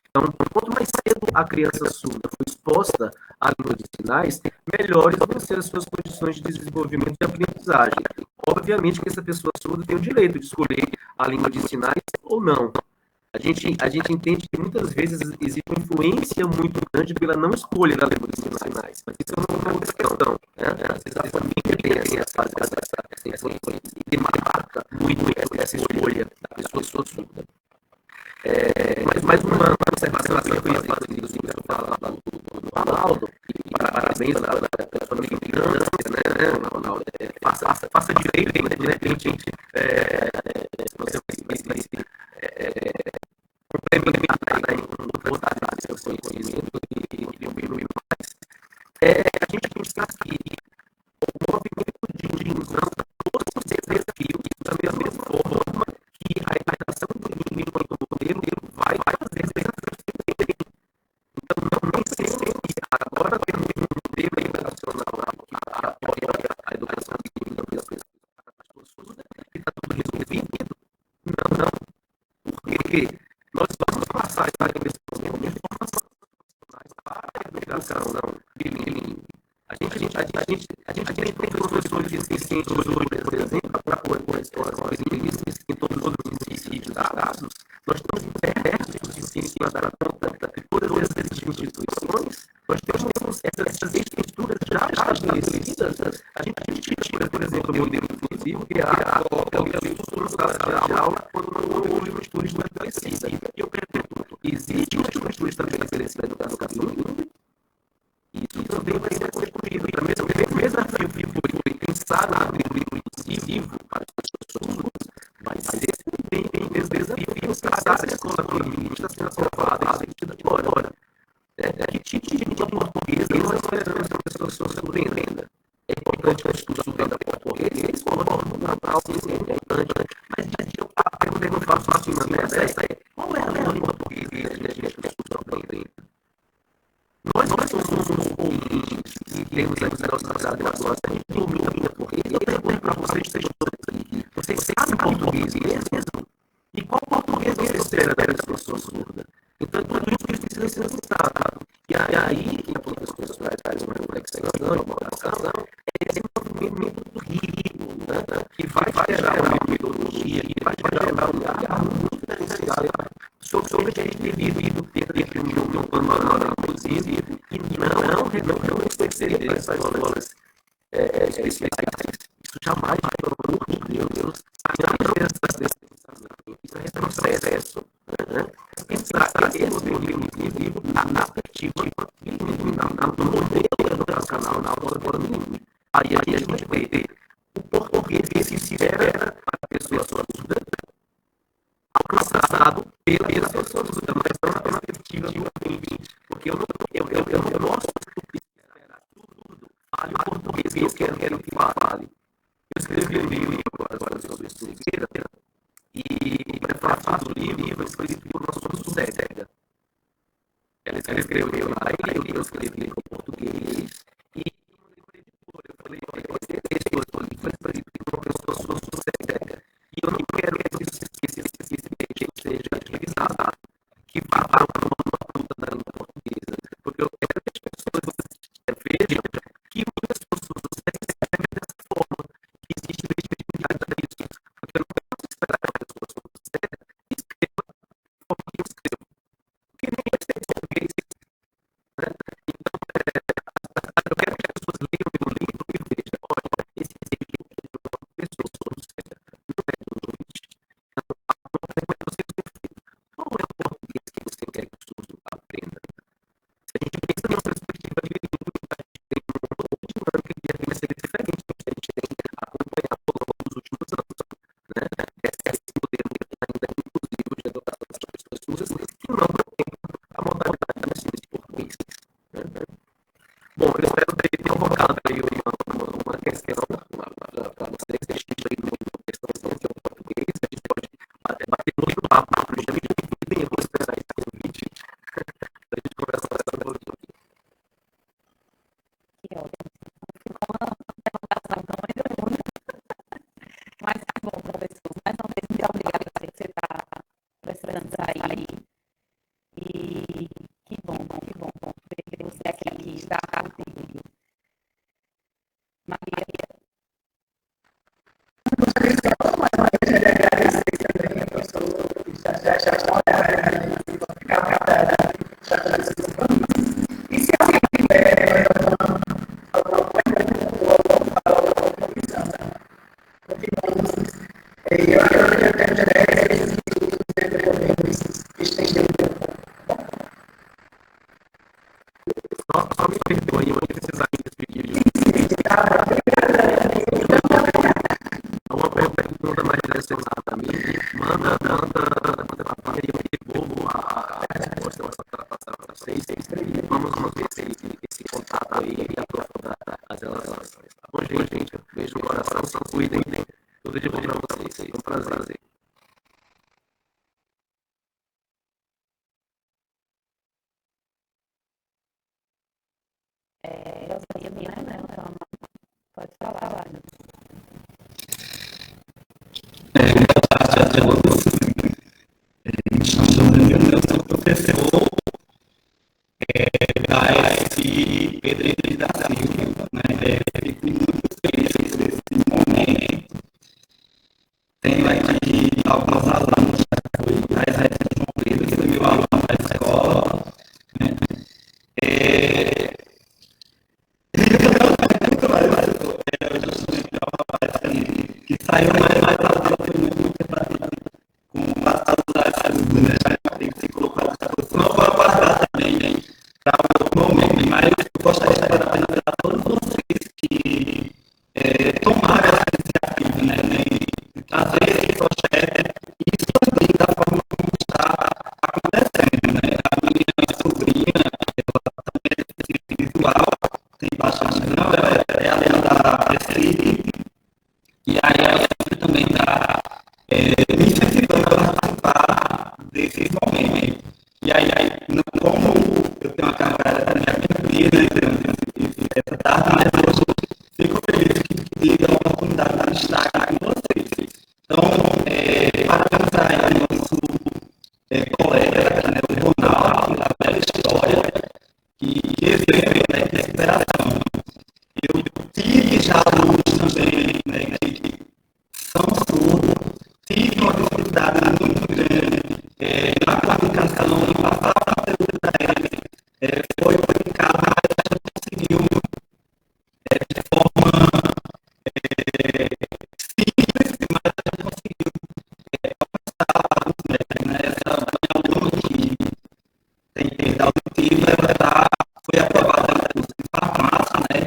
Então, quanto mais cedo a criança surda for exposta à língua de sinais, melhores vão ser as suas condições de desenvolvimento e aprendizagem. Obviamente que essa pessoa surda tem o direito de escolher a língua de sinais ou não. A gente entende que muitas vezes existe uma influência muito grande pela não escolha da língua de sinais. Mas isso é uma outra questão. Né? Às vezes a família tem essa marca muito essa escolha da pessoa surda. Mas mais uma observação que eu ia fazer do Ronaldo, e parabéns pela sua militância, né, Ronaldo? Faça direito, né? De repente, você vai complementar aí com outras áreas do seu conhecimento e evoluir mais. A gente pensar que o movimento de inclusão todos os desafios da mesma forma que a educação do língua enquanto modelo vai fazer desafios também. Então, não sempre, agora temos um modelo educacional que apoia a educação do língua das pessoas que está tudo resolvido. Não. Porque nós vamos passar essa questão de informação para a educação bilíngue. A gente tem professores deficientes hoje, por exemplo, para pôr escolas bilíngues em todos os municípios dados. Nós estamos perto em cima da conta de todas essas instituições. Nós temos essas estruturas já estabelecidas. A gente tira, por exemplo, o modelo inclusivo, que é a sala de aula, quando não houve uma estrutura estabelecida. E eu pergunto, existe uma estrutura estabelecida na educação bilíngue? Isso também vai ser construído. E o mesmo desafio que foi pensar na língua inclusivo para as pessoas surdas, vai ser também o mesmo desafio que pensar na escola bilíngue está sendo aprovada a sentido de agora. Que tipo de língua portuguesa nós esperamos que as pessoas surpreendam? É importante que as pessoas surpreendam português, e a escola fundamental é importante. Mas a pergunta que eu faço acima dessa é: qual é a língua portuguesa que a gente surpreende? Nós somos ouvintes e temos a nossa graduação, a gente domina português. Eu pergunto para vocês aqui, vocês sabem português mesmo? E qual português você espera dessa pessoa surda? Então, tudo isso precisa ser citado. E aí, que a professora traz uma reflexão, uma oração, é esse movimento do rico, né? Que vai gerar uma metodologia, que vai gerar um olhar muito diferenciado sobre o que a gente vive dentro de um panorama inclusive, e não exercer essas escolas especiais. Isso jamais, pelo amor de Deus, jamais esse pensamento. Isso é processo. Pensar que esse modelo inclusivo na perspectiva no modelo educacional na aula bilíngue. Aí a gente vai ter o português que se espera para a pessoa surda alcançado pela pessoa surda, mas não na perspectiva de um bilíngue. Porque eu não posso esperar tudo fale o português que eu quero que fale. Eu escrevi um livro agora sobre isso, e o prefácio do livro foi escrito por nosso professor Célia. Ela escreveu lá e eu escrevi em português. E eu falei, olha, esse texto foi escrito por professor Célia. E eu não quero que esse texto seja revisado, que vá para uma luta da língua portuguesa. Porque eu quero que as pessoas vejam que muitas pessoas escrevem dessa forma, que existe legitimidade para isso. Porque eu não posso esperar que a pessoa escreva como que eu escrevo. Porque nem eu sei português. Né? Então, eu quero que as pessoas leiam o livro e vejam, olha, esse aqui é uma pessoa surda, não é do ouvinte. Então, a pergunta é você confia. Qual é o português que você quer que o surdo aprenda? Se a gente pensa em uma perspectiva de língua, a gente tem uma outra dinâmica que vai ser diferente do que a gente tem acompanhado ao longo dos últimos anos. Né? Esse modelo ainda inclusivo de educação das pessoas surdas que não tem a modalidade da ensino de português. Né? Bom, eu espero ter convocado aí uma questão para vocês, deixem aí uma questão que é o português, a gente pode bater muito papo, justamente eu vou esperar esse convite para a gente conversar sobre o aqui. Que ótimo. Ficou uma perguntação tão ainda. Mas tá bom, professor. Mais uma vez, muito obrigada por você estar prestando aí. E que bom, que bom. Eu acredito que até esses institutos podemos estender um pouco. Só me perdoe, eu vou precisar me despedir. Uma pergunta mais direcionada a mim, manda para mim, eu vou a resposta para passar para vocês, e vamos ver esse contato aí e aprofundar as relações. Tá bom, gente? Beijo no coração, se cuidem, tudo de bom para vocês, foi um prazer. Pode falar, Me chamo Daniel, eu sou professor da S. Pedreira da Silva, né? Fico muito feliz nesse momento. Tenho aqui alguns alunos já fui mais recentemente, fui meu aluno da escola, né? Que saiu mais tarde, foi muito com bastante né? Já tem que se colocar não vou aguardar também para o momento, mas eu gostaria de parabenizar a todos vocês que tomaram essa iniciativa, né? E trazer esse projeto e expandir da forma como está acontecendo, né? A minha sobrinha, ela também é deficiente visual, tem bastante não, ela é aluna da PCI, e aí ela também está me incentivando a participar desses momentos. E aí como eu tenho uma carga da minha dia, né, essa tarde, mas hoje fico feliz que tive a oportunidade de estar aqui com vocês. Então, parabenizar aí o nosso colega, né, o Ronaldo, lá da história, que exemplo, né, de superação. Eu tive já alunos também, né, que são surdos, tive uma dificuldade muito grande na comunicação, em passar a conteúdo para eles. Foi complicado, mas a gente conseguiu de forma simples, mas a gente conseguiu alcançar, né? Essa minha aluna que tem perda auditiva, ela foi aprovada no curso de farmácia, né?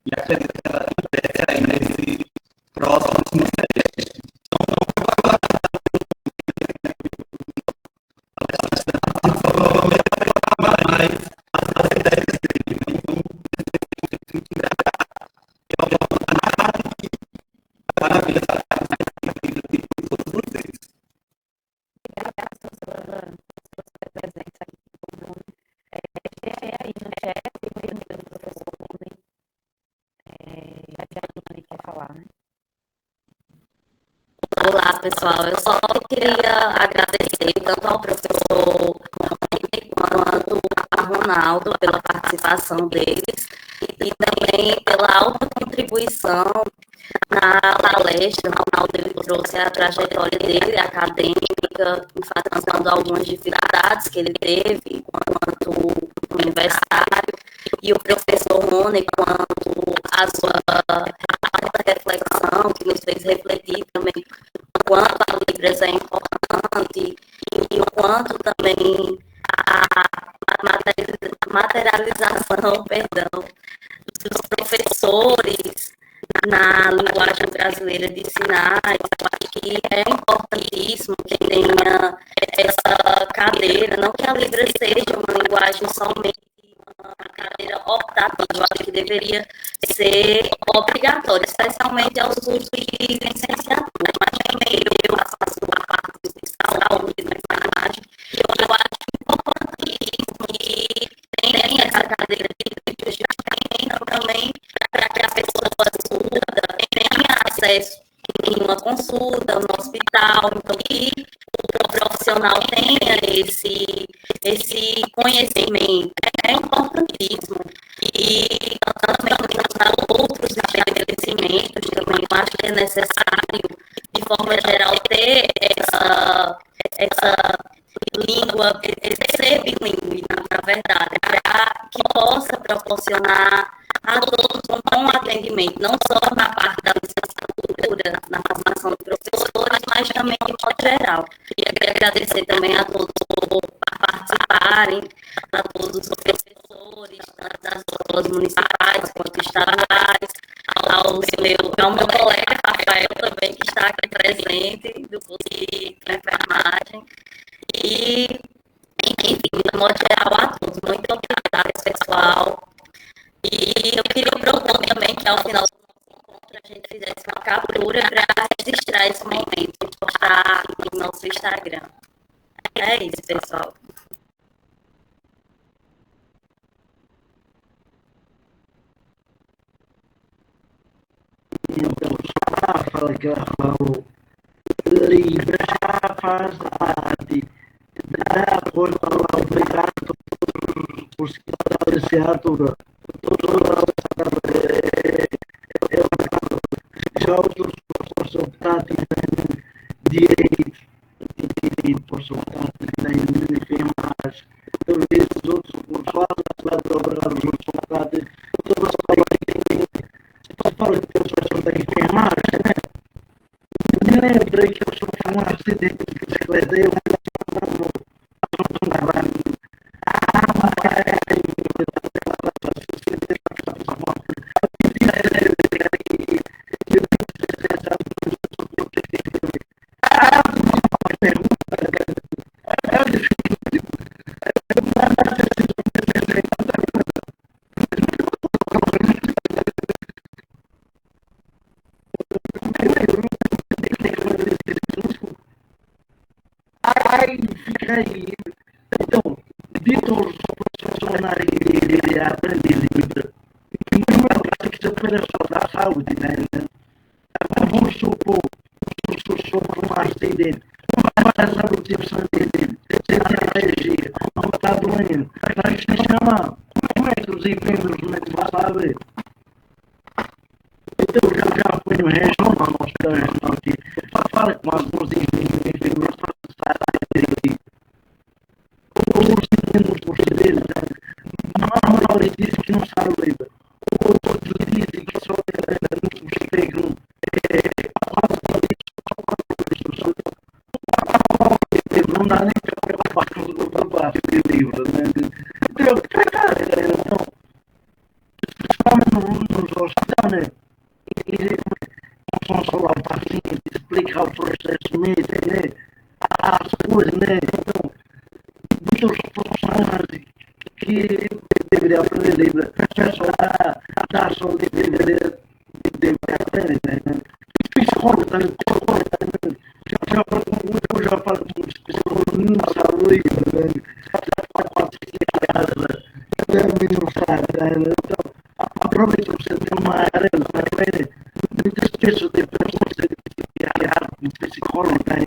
E acredito que ela acontece aí nesse próximo semestre. Então, não foi aguardar mais as ideias dele. Parabéns a todos vocês. aí no chat, o professor quer falar, né? Olá, pessoal. Eu só queria agradecer tanto ao professor quanto a Ronaldo pela participação deles e também pela alta contribuição na palestra. O Ronaldo ele trouxe a trajetória dele acadêmica, enfatizando algumas dificuldades que ele teve enquanto universitário, e o professor Rony quanto a sua alta reflexão, que nos fez refletir também o quanto a Libras é importante e o quanto também a materialização, dos professores na linguagem brasileira de sinais, que é importantíssimo que tenha essa cadeira, não que a Libras seja uma linguagem somente uma cadeira optativa, eu acho que deveria ser obrigatória, especialmente aos cursos de licenciatura, mas também eu faço a parte de saúde, de enfermagem, e eu acho importantíssimo que tenha essa cadeira de também para que a pessoa surda tenha acesso em uma consulta, no hospital, então que o profissional tenha esse conhecimento é importantíssimo. E também para outros estabelecimentos também eu acho que é necessário, de forma geral, ter essa língua, ser bilíngue, na verdade, para que possa proporcionar a todos um bom atendimento, não só na parte da licenciatura, na formação de professores, mas mas também de modo geral. Queria agradecer também a todos por participarem, a todos os professores, tanto das escolas municipais quanto estaduais, ao meu colega Rafael também, que está aqui presente, do curso de enfermagem, e, enfim, de modo geral a todos. Muito obrigada, pessoal. E eu queria propor também que ao final do nosso encontro a gente fizesse uma captura para registrar esse momento e postar no nosso Instagram. É isso, pessoal. Então, já fala que ela falou, livre, já faz parte, dá acordo ao obrigado por se esclarecer toda já outros professores optados têm direito, professores têm enfermagem, talvez os outros professores, apesar de obrigar os outros optados, todas as coisas se fala que o professor da enfermagem, né? Eu me lembrei que eu sofri um acidente de bicicleta e eu fica aí. Então, dito os funcionários de aprender livre, não é que se opera só da saúde, né? Vamos supor, um acidente, não vai saber o tipo de acidente, sem alergia, não está doendo, vai se chamar médicos e membros do médico vai saber. Então, já fui no regional, no hospital regional aqui, fala com alguns enfermeiros para estar aí. A maioria diz que não sabe ler. Outros dizem que só pegam não dá nem para preocupar com o trabalho de livro, né? Então, principalmente nos hospitais, né? E não só lá o paciente explicar o processo médico, né? As coisas, né? Então, muitos profissionais que deveriam aprender livre, a só deveria aprender, né? Psicólogo também, eu já falo com os psicólogos, não sabe livre, né? Não sabe, né? Então, aproveita você tem uma área, muitas pessoas têm preconceito de psicólogo, né?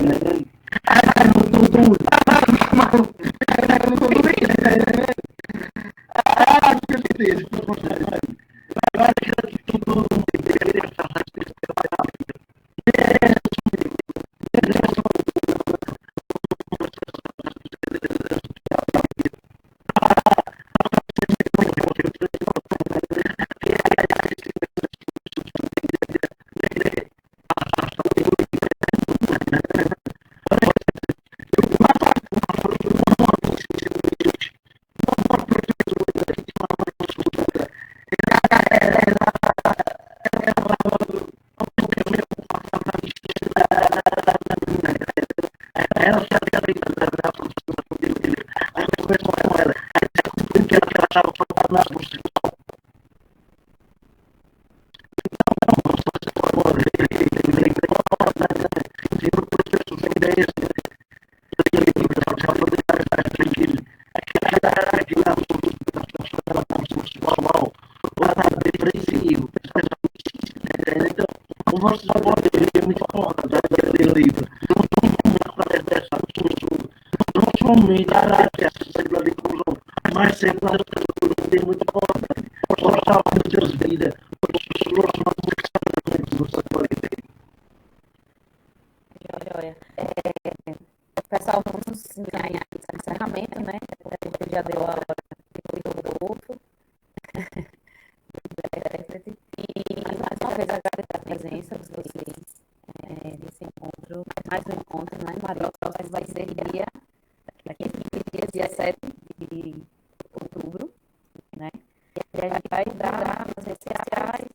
Mas sempre as pessoas têm muita vontade. Só salvam muitas vidas. As pessoas não sabem Joia. Pessoal, vamos encaminhar esse encerramento, né? A gente já deu a hora do outro. E mais uma vez agradecer a presença de vocês nesse encontro mais um encontro, né, Maria? Vai ser daqui a 15 dias, dia 7 de outubro, né? E a gente vai dar nas redes sociais,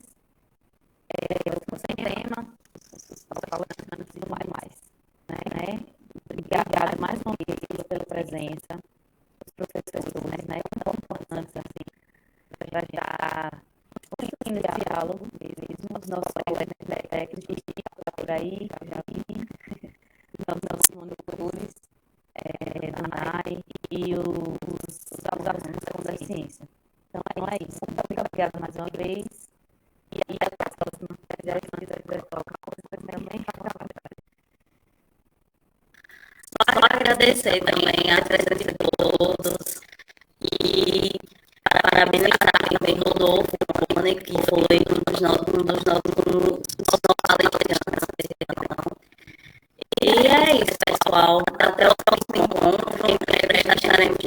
sem tema, falando e tudo mais, né? Obrigada mais uma vez pela presença, os professores, né? Tão importantes assim, para já construindo diálogo mesmo, os nossos colegas técnicos que estão por aí, já vi, os nossos monitores, da NAI e os alunos da ciência. Então é isso. Muito obrigada mais uma vez. E até a próxima. Se quiser colocar coisa também, Só agradecer também a presença de todos e parabenizar também o Rodolfo, que foi um dos nossos palestrantes. E é isso, pessoal. Até o próximo encontro. Em breve estaremos